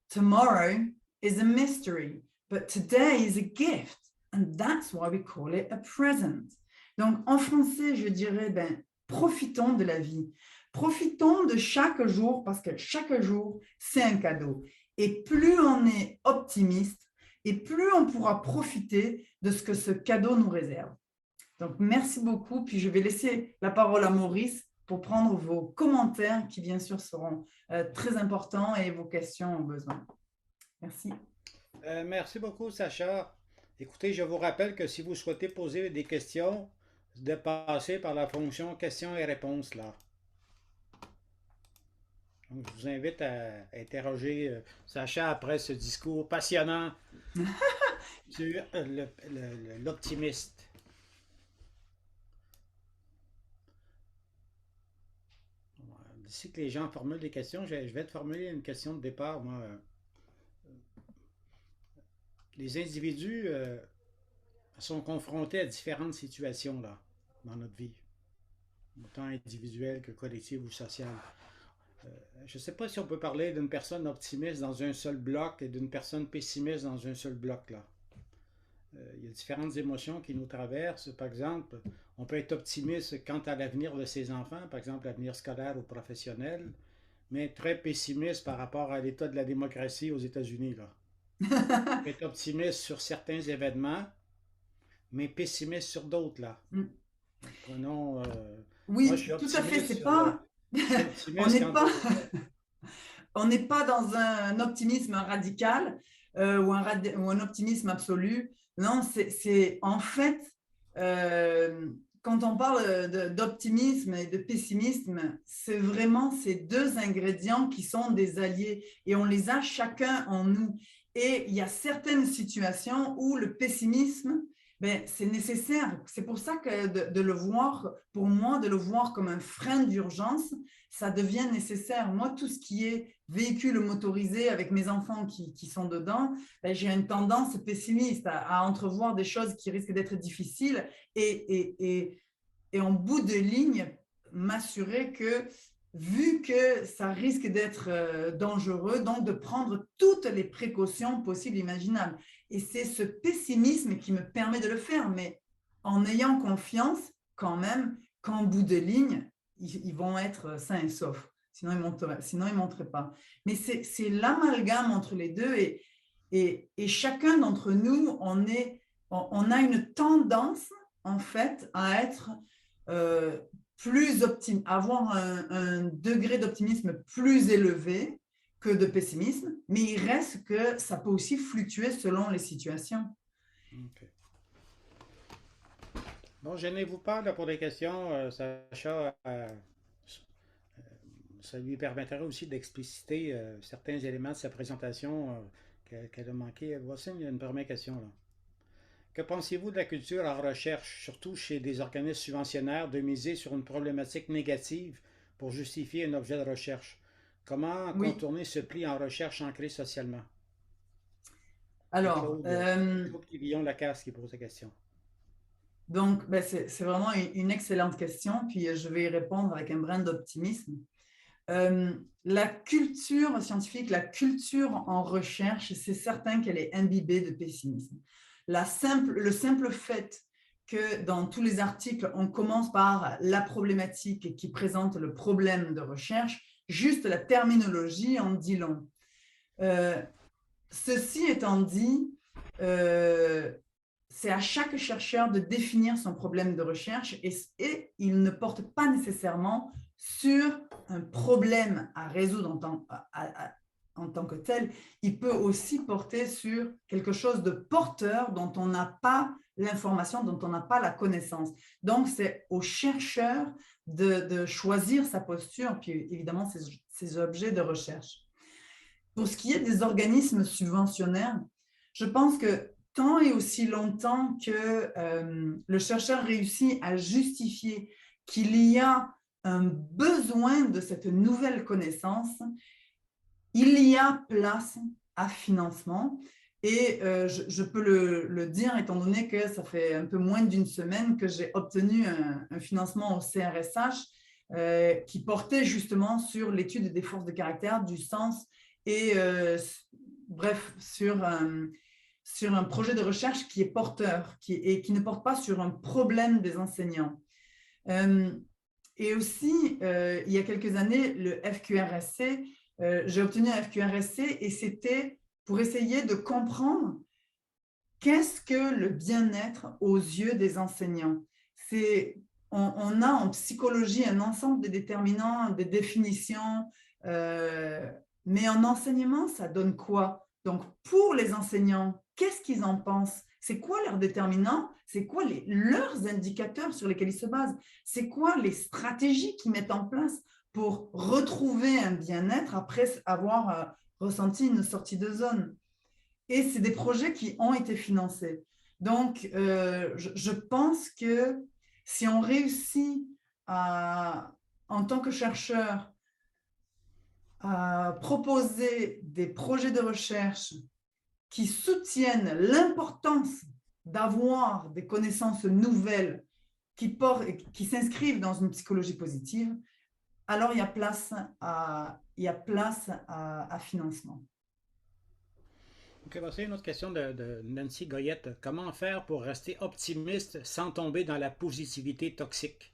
Tomorrow is a mystery. But today is a gift. And that's why we call it a present. Donc, en français, je dirais, profitons de la vie. Profitons de chaque jour parce que chaque jour, c'est un cadeau. Et plus on est optimiste, et plus on pourra profiter de ce que ce cadeau nous réserve. Donc, merci beaucoup. Puis, je vais laisser la parole à Maurice pour prendre vos commentaires qui, bien sûr, seront très importants et vos questions au besoin. Merci. Merci beaucoup, Sacha. Écoutez, je vous rappelle que si vous souhaitez poser des questions, de passer par la fonction questions et réponses là. Donc, je vous invite à interroger Sacha après ce discours passionnant sur l'optimiste. D'ici que les gens formulent des questions, je vais te formuler une question de départ. Moi, les individus sont confrontés à différentes situations là, dans notre vie, autant individuelle que collective ou sociale. Je ne sais pas si on peut parler d'une personne optimiste dans un seul bloc et d'une personne pessimiste dans un seul bloc là. Il y a différentes émotions qui nous traversent. Par exemple, on peut être optimiste quant à l'avenir de ses enfants, par exemple l'avenir scolaire ou professionnel, mais très pessimiste par rapport à l'état de la démocratie aux États-Unis là. On peut être optimiste sur certains événements, mais pessimiste sur d'autres là. Prenons. Oui, moi, je suis tout à fait. C'est pas. On n'est pas dans un optimisme radical ou un optimisme absolu. Non, c'est en fait, quand on parle d'optimisme et de pessimisme, c'est vraiment ces deux ingrédients qui sont des alliés et on les a chacun en nous. Et il y a certaines situations où le pessimisme, c'est nécessaire. C'est pour ça que de le voir, pour moi, de le voir comme un frein d'urgence, ça devient nécessaire. Moi, tout ce qui est véhicule motorisé avec mes enfants qui sont dedans, j'ai une tendance pessimiste à entrevoir des choses qui risquent d'être difficiles et en bout de ligne, m'assurer que, vu que ça risque d'être dangereux, donc de prendre toutes les précautions possibles et imaginables. Et c'est ce pessimisme qui me permet de le faire, mais en ayant confiance quand même qu'en bout de ligne, ils vont être sains et saufs. Sinon, ils ne monteraient pas. Mais c'est l'amalgame entre les deux et chacun d'entre nous, on a une tendance, en fait, à être plus optimiste, avoir un degré d'optimisme plus élevé que de pessimisme, mais il reste que ça peut aussi fluctuer selon les situations. Okay. Bon, gênez-vous pas là, pour les questions, Sacha. Ça lui permettra aussi d'expliciter certains éléments de sa présentation qu'elle a manqué. Voici une première question là. Que pensez-vous de la culture en recherche, surtout chez des organismes subventionnaires, de miser sur une problématique négative pour justifier un objet de recherche? Comment contourner ce pli en recherche ancré socialement? Alors, Claude Quivillon-Lacasse qui pose la question. Donc, c'est vraiment une excellente question, puis je vais y répondre avec un brin d'optimisme. La culture scientifique, la culture en recherche, c'est certain qu'elle est imbibée de pessimisme. Le simple fait que dans tous les articles, on commence par la problématique qui présente le problème de recherche, juste la terminologie en dit long. Ceci étant dit, c'est à chaque chercheur de définir son problème de recherche et il ne porte pas nécessairement sur un problème à résoudre en tant que tel. Il peut aussi porter sur quelque chose de porteur dont on n'a pas l'information, dont on n'a pas la connaissance. Donc, c'est au chercheur de choisir sa posture, puis évidemment ses objets de recherche. Pour ce qui est des organismes subventionnaires, je pense que tant et aussi longtemps que le chercheur réussit à justifier qu'il y a un besoin de cette nouvelle connaissance, il y a place à financement. Et je peux le dire, étant donné que ça fait un peu moins d'une semaine que j'ai obtenu un financement au CRSH qui portait justement sur l'étude des forces de caractère, du sens et bref, sur un projet de recherche qui est porteur et qui ne porte pas sur un problème des enseignants. Et aussi, il y a quelques années, le FQRSC, j'ai obtenu un FQRSC et c'était pour essayer de comprendre qu'est-ce que le bien-être aux yeux des enseignants. On a en psychologie un ensemble de déterminants, des définitions, mais en enseignement, ça donne quoi? Donc, pour les enseignants, qu'est-ce qu'ils en pensent? C'est quoi leurs déterminants? C'est quoi leurs indicateurs sur lesquels ils se basent? C'est quoi les stratégies qu'ils mettent en place pour retrouver un bien-être après avoir ressenti une sortie de zone? Et c'est des projets qui ont été financés. Donc, je pense que si on réussit en tant que chercheur à proposer des projets de recherche qui soutiennent l'importance d'avoir des connaissances nouvelles qui s'inscrivent dans une psychologie positive, alors il y a place à financement. Ok, voici une autre question de Nancy Goyette. Comment faire pour rester optimiste sans tomber dans la positivité toxique?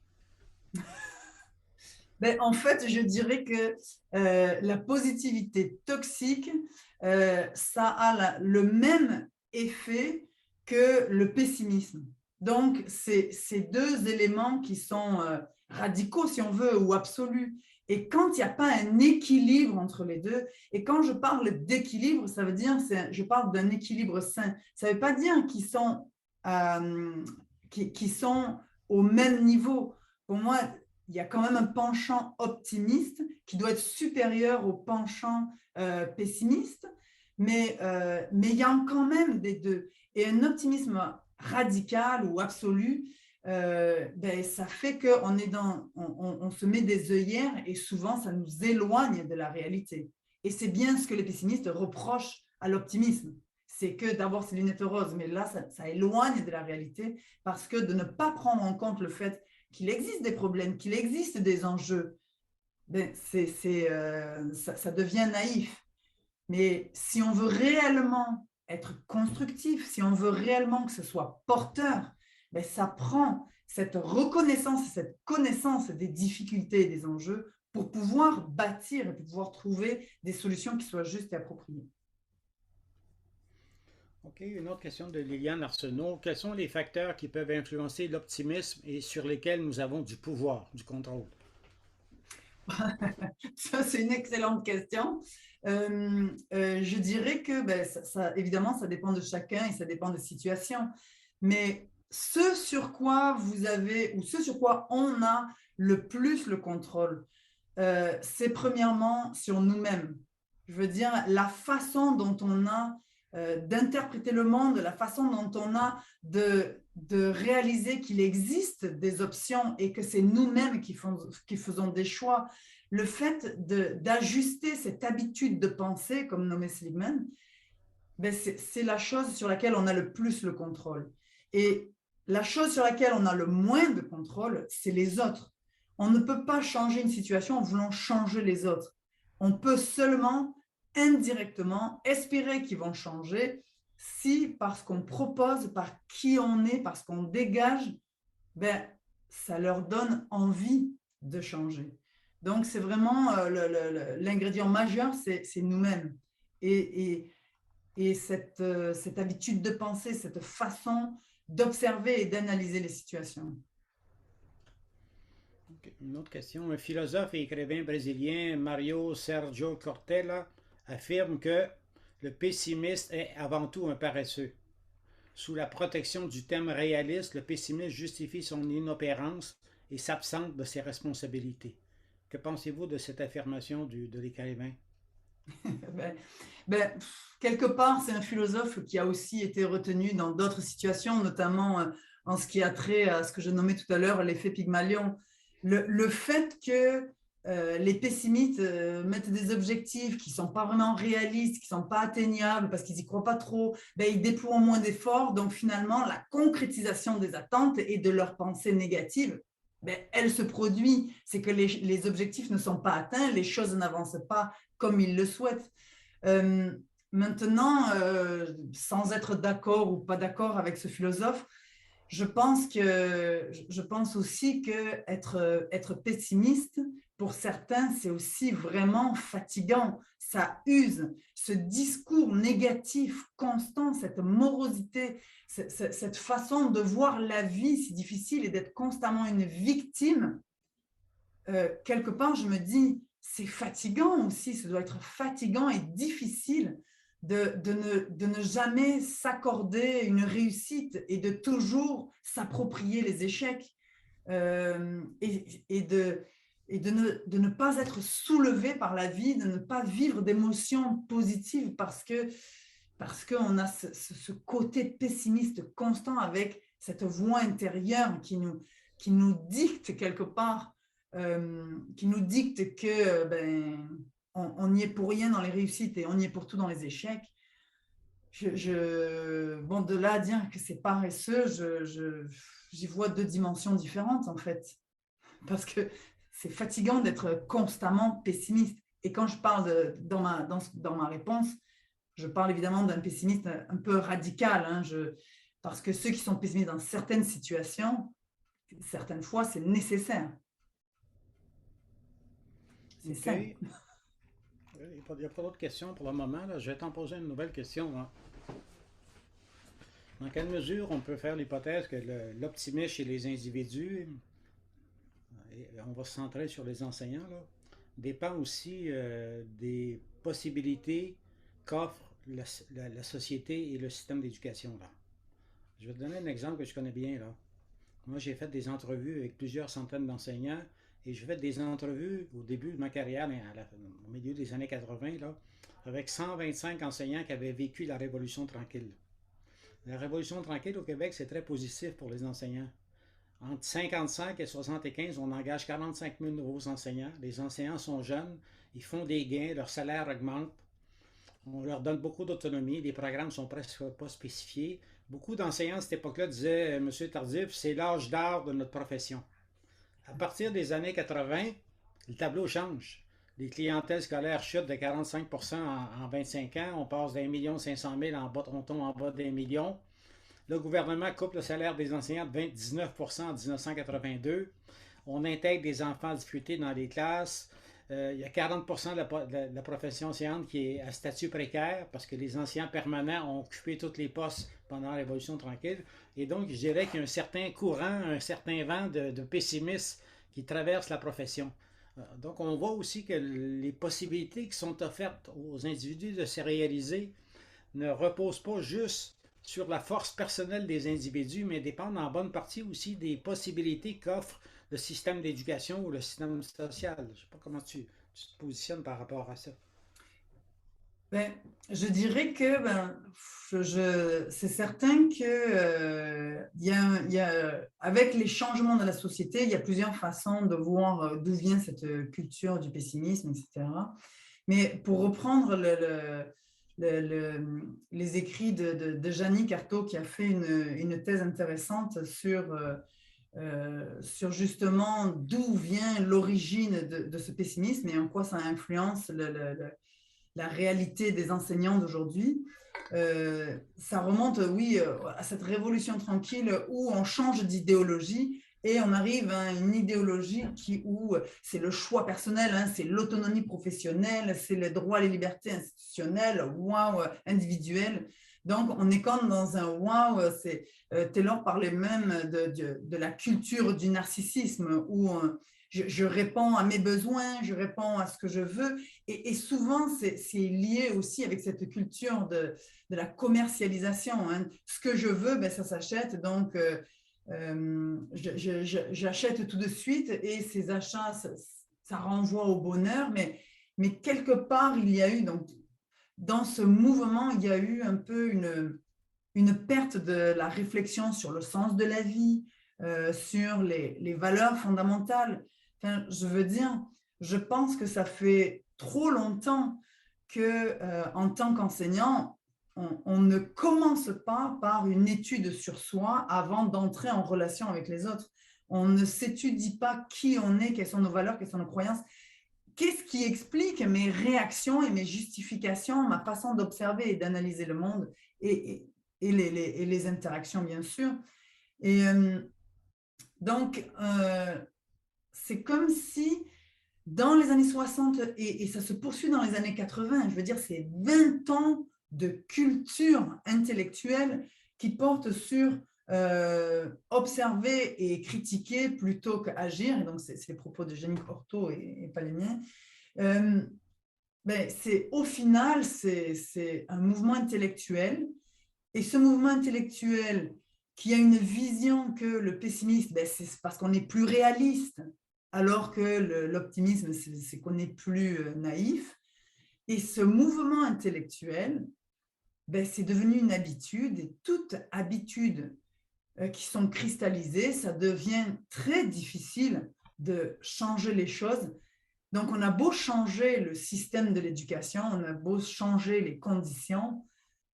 Ben, en fait, je dirais que la positivité toxique, ça a le même effet que le pessimisme. Donc, c'est ces deux éléments qui sont radicaux, si on veut, ou absolus. Et quand il n'y a pas un équilibre entre les deux, et quand je parle d'équilibre, ça veut dire, je parle d'un équilibre sain. Ça ne veut pas dire qu'ils sont au même niveau. Pour moi, il y a quand même un penchant optimiste qui doit être supérieur au penchant pessimiste, mais il y a quand même des deux. Et un optimisme radical ou absolu, ben, ça fait qu'on on se met des œillères et souvent ça nous éloigne de la réalité. Et c'est bien ce que les pessimistes reprochent à l'optimisme. C'est que d'avoir ces lunettes roses, mais là, ça éloigne de la réalité parce que de ne pas prendre en compte le fait qu'il existe des problèmes, qu'il existe des enjeux, ben ça devient naïf. Mais si on veut réellement être constructif, si on veut réellement que ce soit porteur, ben ça prend cette reconnaissance, cette connaissance des difficultés et des enjeux pour pouvoir bâtir et pour pouvoir trouver des solutions qui soient justes et appropriées. Ok, une autre question de Liliane Arsenault. Quels sont les facteurs qui peuvent influencer l'optimisme et sur lesquels nous avons du pouvoir, du contrôle? Ça, c'est une excellente question. Je dirais que, ben, évidemment, ça dépend de chacun et ça dépend des situations. Mais ce sur quoi vous avez, ou ce sur quoi on a le plus le contrôle, c'est premièrement sur nous-mêmes. Je veux dire, la façon dont on a d'interpréter le monde, la façon dont on a de réaliser qu'il existe des options et que c'est nous-mêmes qui faisons des choix. Le fait d'ajuster cette habitude de penser, comme nommé Seligman, ben c'est la chose sur laquelle on a le plus le contrôle. Et la chose sur laquelle on a le moins de contrôle, c'est les autres. On ne peut pas changer une situation en voulant changer les autres. On peut seulement indirectement espérer qu'ils vont changer si, parce qu'on propose, par qui on est, parce qu'on dégage, ben, ça leur donne envie de changer. Donc, c'est vraiment l'ingrédient majeur, c'est nous-mêmes. Et, et cette habitude de penser, cette façon d'observer et d'analyser les situations. Ok. Une autre question. Un philosophe et écrivain brésilien, Mario Sergio Cortella, affirme que le pessimiste est avant tout un paresseux. Sous la protection du thème réaliste, le pessimiste justifie son inopérance et s'absente de ses responsabilités. Que pensez-vous de cette affirmation de l'écrivain? Ben, quelque part, c'est un philosophe qui a aussi été retenu dans d'autres situations, notamment en ce qui a trait à ce que je nommais tout à l'heure, l'effet Pygmalion. Le fait que les pessimistes mettent des objectifs qui ne sont pas vraiment réalistes, qui ne sont pas atteignables parce qu'ils n'y croient pas trop, ben, ils déploient moins d'efforts. Donc finalement, la concrétisation des attentes et de leurs pensées négatives, ben, elle se produit. C'est que les objectifs ne sont pas atteints, les choses n'avancent pas comme ils le souhaitent. Euh, Maintenant, sans être d'accord ou pas d'accord avec ce philosophe, je pense aussi que être pessimiste, pour certains, c'est aussi vraiment fatigant. Ça use. Ce discours négatif constant, cette morosité, cette façon de voir la vie si difficile et d'être constamment une victime, quelque part, je me dis, c'est fatigant aussi, ça doit être fatigant et difficile de ne jamais s'accorder une réussite et de toujours s'approprier les échecs de ne pas être soulevé par la vie, de ne pas vivre d'émotions positives parce qu'on a ce côté pessimiste constant avec cette voix intérieure qui nous dicte quelque part, qui nous dicte que on n'y est pour rien dans les réussites et on y est pour tout dans les échecs. Bon, de là à dire que c'est paresseux, j'y vois deux dimensions différentes en fait, parce que c'est fatigant d'être constamment pessimiste. Et quand je parle dans ma réponse, je parle évidemment d'un pessimiste un peu radical, hein, parce que ceux qui sont pessimistes dans certaines situations, certaines fois, c'est nécessaire. C'est OK. sain. Il n'y a pas d'autres questions pour le moment. Là. Je vais t'en poser une nouvelle question. Hein. Dans quelle mesure on peut faire l'hypothèse que l'optimisme chez les individus, et on va se centrer sur les enseignants, là, dépend aussi des possibilités qu'offre la société et le système d'éducation. Là. Je vais te donner un exemple que je connais bien. Là. Moi, j'ai fait des entrevues avec plusieurs centaines d'enseignants et j'ai fait des entrevues au début de ma carrière, au milieu des années 80, là, avec 125 enseignants qui avaient vécu la Révolution tranquille. La Révolution tranquille au Québec, c'est très positif pour les enseignants. Entre 55 et 75, on engage 45 000 nouveaux enseignants. Les enseignants sont jeunes, ils font des gains, leur salaire augmente. On leur donne beaucoup d'autonomie, les programmes ne sont presque pas spécifiés. Beaucoup d'enseignants à cette époque-là disaient, Monsieur Tardif, c'est l'âge d'or de notre profession. À partir des années 80, le tableau change. Les clientèles scolaires chutent de 45% en 25 ans. On passe d'1,5 million en bas, on tombe en bas d'1 million. Le gouvernement coupe le salaire des enseignants de 19% en 1982. On intègre des enfants en difficulté dans les classes. Il y a 40% de la profession enseignante qui est à statut précaire parce que les enseignants permanents ont occupé tous les postes pendant la Révolution tranquille. Et donc, je dirais qu'il y a un certain courant, un certain vent de pessimisme qui traverse la profession. Donc, on voit aussi que les possibilités qui sont offertes aux individus de se réaliser ne reposent pas juste sur la force personnelle des individus, mais dépendent en bonne partie aussi des possibilités qu'offre le système d'éducation ou le système social. Je ne sais pas comment tu te positionnes par rapport à ça. Ben, je dirais que c'est certain que avec les changements de la société, il y a plusieurs façons de voir d'où vient cette culture du pessimisme, etc. Mais pour reprendre les écrits de Jannick Artaud, qui a fait une thèse intéressante sur justement d'où vient l'origine de ce pessimisme et en quoi ça influence la réalité des enseignants d'aujourd'hui. Ça remonte, oui, à cette révolution tranquille où on change d'idéologie et on arrive à une idéologie où c'est le choix personnel, hein, c'est l'autonomie professionnelle, c'est les droits et les libertés institutionnelles, waouh, individuelles. Donc, on est comme dans un waouh, Taylor parlait même de la culture du narcissisme où je réponds à mes besoins, je réponds à ce que je veux. Et souvent, c'est lié aussi avec cette culture de la commercialisation. Hein. Ce que je veux, ben, ça s'achète. Donc, j'achète tout de suite et ces achats, ça renvoie au bonheur. Mais quelque part, il y a eu, donc, dans ce mouvement, il y a eu un peu une perte de la réflexion sur le sens de la vie, sur les valeurs fondamentales. Enfin, je veux dire, je pense que ça fait trop longtemps que, en tant qu'enseignant, on ne commence pas par une étude sur soi avant d'entrer en relation avec les autres. On ne s'étudie pas qui on est, quelles sont nos valeurs, quelles sont nos croyances. Qu'est-ce qui explique mes réactions et mes justifications, ma façon d'observer et d'analyser le monde et, et les interactions, bien sûr. Et donc, c'est comme si dans les années 60, et ça se poursuit dans les années 80, je veux dire, c'est 20 ans de culture intellectuelle qui porte sur observer et critiquer plutôt qu'agir. Et donc, c'est les propos de Jenny Cortot et pas les miens. Ben, au final, c'est un mouvement intellectuel. Et ce mouvement intellectuel qui a une vision que le pessimiste, ben, c'est parce qu'on est plus réaliste, alors que l'optimisme, c'est qu'on est plus naïf. Et ce mouvement intellectuel, ben, c'est devenu une habitude. Et toute habitude qui sont cristallisées, ça devient très difficile de changer les choses. Donc, on a beau changer le système de l'éducation, on a beau changer les conditions,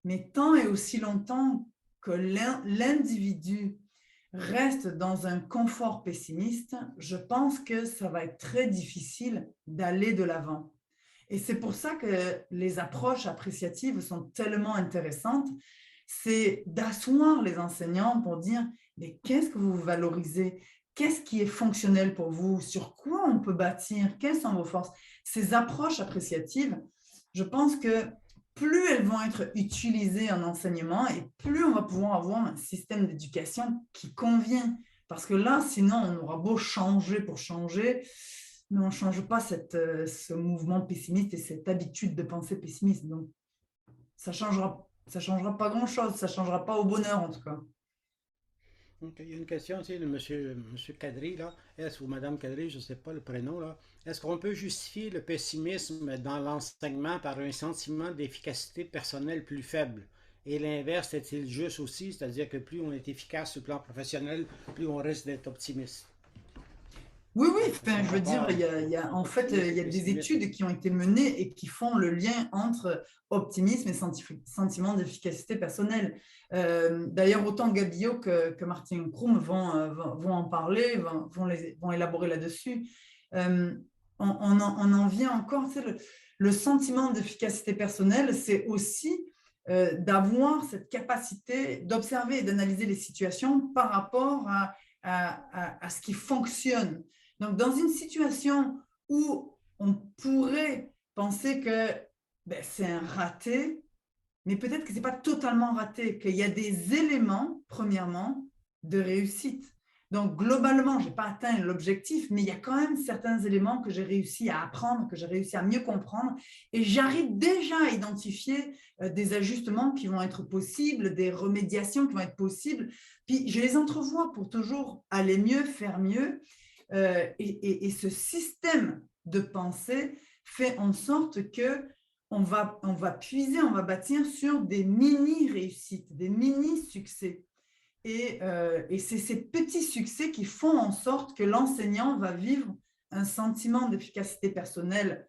mais tant et aussi longtemps que l'individu reste dans un confort pessimiste, je pense que ça va être très difficile d'aller de l'avant. Et c'est pour ça que les approches appréciatives sont tellement intéressantes. C'est d'asseoir les enseignants pour dire, mais qu'est-ce que vous valorisez? Qu'est-ce qui est fonctionnel pour vous? Sur quoi on peut bâtir? Quelles sont vos forces? Ces approches appréciatives, je pense que plus elles vont être utilisées en enseignement et plus on va pouvoir avoir un système d'éducation qui convient. Parce que là, sinon, on aura beau changer pour changer, mais on ne change pas ce mouvement pessimiste et cette habitude de penser pessimiste. Donc, ça changera pas grand-chose, ça ne changera pas au bonheur en tout cas. Donc, il y a une question aussi de monsieur Kadri, là. Est-ce, ou Madame Kadri, je ne sais pas le prénom, là. Est-ce qu'on peut justifier le pessimisme dans l'enseignement par un sentiment d'efficacité personnelle plus faible? Et l'inverse est-il juste aussi? C'est-à-dire que plus on est efficace sur le plan professionnel, plus on risque d'être optimiste. Oui, oui, Est-ce enfin, qu'on je veux dire, rapporte en fait, plus il le y a des pessimisme? études qui ont été menées et qui font le lien entre optimisme et sentiment d'efficacité personnelle. D'ailleurs, autant Gabillot que Martin Krum vont en parler, vont élaborer là-dessus. Euh, on en vient encore, tu sais, le sentiment d'efficacité personnelle, c'est aussi d'avoir cette capacité d'observer et d'analyser les situations par rapport à ce qui fonctionne. Donc, dans une situation où on pourrait penser que ben, c'est un raté, mais peut-être que ce n'est pas totalement raté, qu'il y a des éléments, premièrement, de réussite. Donc, globalement, je n'ai pas atteint l'objectif, mais il y a quand même certains éléments que j'ai réussi à apprendre, que j'ai réussi à mieux comprendre, et j'arrive déjà à identifier des ajustements qui vont être possibles, des remédiations qui vont être possibles, puis je les entrevois pour toujours aller mieux, faire mieux, et ce système de pensée fait en sorte que on va puiser, on va bâtir sur des mini-réussites, des mini-succès. Et c'est ces petits succès qui font en sorte que l'enseignant va vivre un sentiment d'efficacité personnelle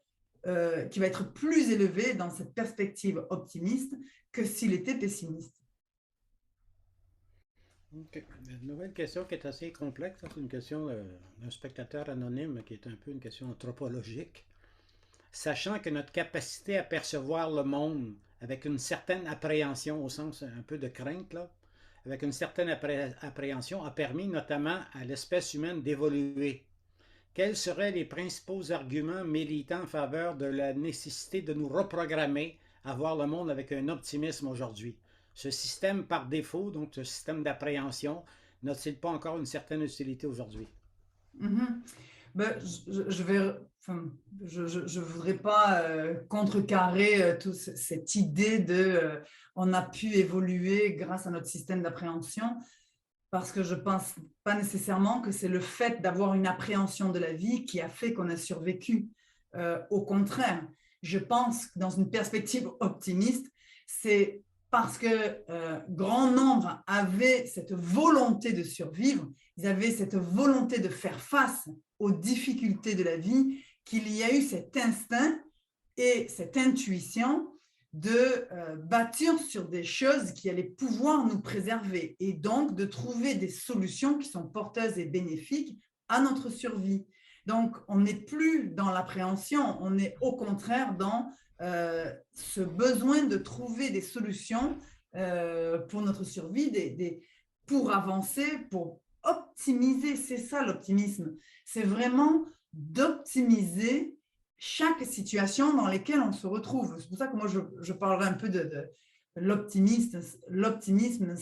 qui va être plus élevé dans cette perspective optimiste que s'il était pessimiste. Ok. Une nouvelle question qui est assez complexe, c'est une question d'un spectateur anonyme qui est un peu une question anthropologique. Sachant que notre capacité à percevoir le monde avec une certaine appréhension, au sens un peu de crainte, là, avec une certaine appréhension a permis notamment à l'espèce humaine d'évoluer. Quels seraient les principaux arguments militant en faveur de la nécessité de nous reprogrammer à voir le monde avec un optimisme aujourd'hui? Ce système par défaut, donc ce système d'appréhension, n'a-t-il pas encore une certaine utilité aujourd'hui? Mhm. Ben, je vais, enfin, je voudrais pas contrecarrer cette idée de on a pu évoluer grâce à notre système d'appréhension, parce que je pense pas nécessairement que c'est le fait d'avoir une appréhension de la vie qui a fait qu'on a survécu. Au contraire, je pense que dans une perspective optimiste, c'est parce que grand nombre avaient cette volonté de survivre, ils avaient cette volonté de faire face aux difficultés de la vie, qu'il y a eu cet instinct et cette intuition de bâtir sur des choses qui allaient pouvoir nous préserver et donc de trouver des solutions qui sont porteuses et bénéfiques à notre survie. Donc, on n'est plus dans l'appréhension, on est au contraire dans ce besoin de trouver des solutions pour notre survie, pour avancer, pour optimiser. C'est ça l'optimisme. C'est vraiment d'optimiser chaque situation dans laquelle on se retrouve. C'est pour ça que moi, je parlerai un peu de l'optimisme. L'optimisme,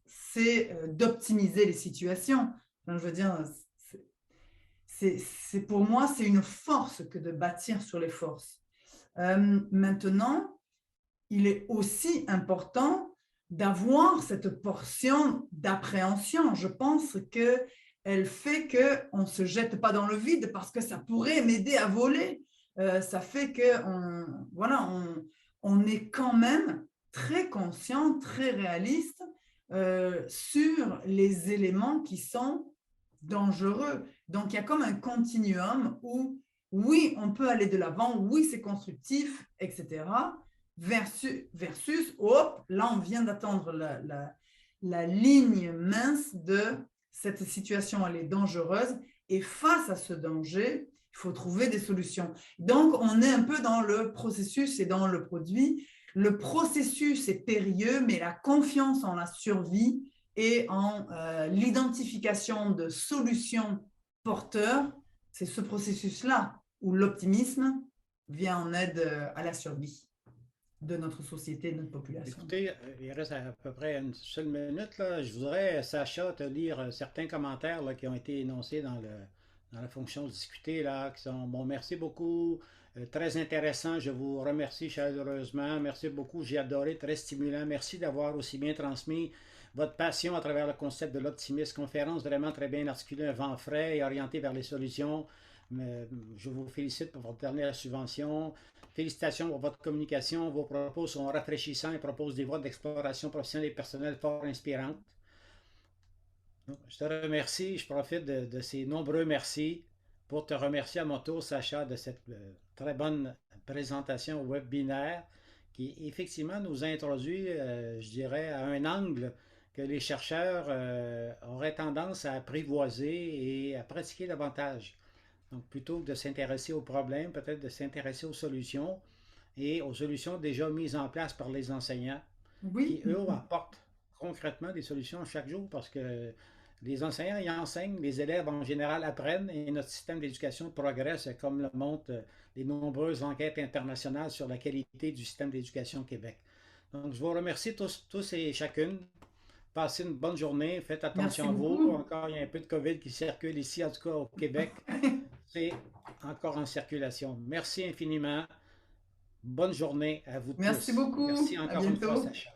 c'est d'optimiser les situations. Enfin, je veux dire, pour moi, c'est une force que de bâtir sur les forces. Maintenant, il est aussi important d'avoir cette portion d'appréhension. Je pense qu'elle fait qu'on ne se jette pas dans le vide parce que ça pourrait m'aider à voler. Ça fait qu'on voilà, on est quand même très conscient, très réaliste sur les éléments qui sont dangereux. Donc, il y a comme un continuum où, oui, on peut aller de l'avant, oui, c'est constructif, etc. Versus, hop, là, on vient d'attendre la ligne mince de cette situation, elle est dangereuse. Et face à ce danger, il faut trouver des solutions. Donc, on est un peu dans le processus et dans le produit. Le processus est périlleux, mais la confiance en la survie et en l'identification de solutions porteurs, c'est ce processus-là où l'optimisme vient en aide à la survie de notre société, de notre population. Écoutez, il reste à peu près une seule minute, là. Je voudrais, Sacha, te lire certains commentaires là, qui ont été énoncés dans la fonction discutée, là, qui sont, bon, merci beaucoup, très intéressant, je vous remercie chaleureusement, merci beaucoup, j'ai adoré, très stimulant, merci d'avoir aussi bien transmis votre passion à travers le concept de l'optimisme. Conférence vraiment très bien articulée, un vent frais et orienté vers les solutions. Je vous félicite pour votre dernière subvention. Félicitations pour votre communication. Vos propos sont rafraîchissants et proposent des voies d'exploration professionnelle et personnelle fort inspirantes. Je te remercie. Je profite de ces nombreux merci pour te remercier à mon tour, Sacha, de cette très bonne présentation webinaire qui effectivement nous introduit, je dirais, à un angle que les chercheurs auraient tendance à apprivoiser et à pratiquer davantage. Donc, plutôt que de s'intéresser aux problèmes, peut-être de s'intéresser aux solutions et aux solutions déjà mises en place par les enseignants Oui. qui, eux, apportent concrètement des solutions chaque jour parce que les enseignants y enseignent, les élèves en général apprennent et notre système d'éducation progresse comme le montrent les nombreuses enquêtes internationales sur la qualité du système d'éducation au Québec. Donc, je vous remercie tous et chacune. Passez une bonne journée. Faites attention à vous. Encore, il y a un peu de COVID qui circule ici, en tout cas au Québec. C'est encore en circulation. Merci infiniment. Bonne journée à vous tous. Merci beaucoup. Merci encore une fois, Sacha.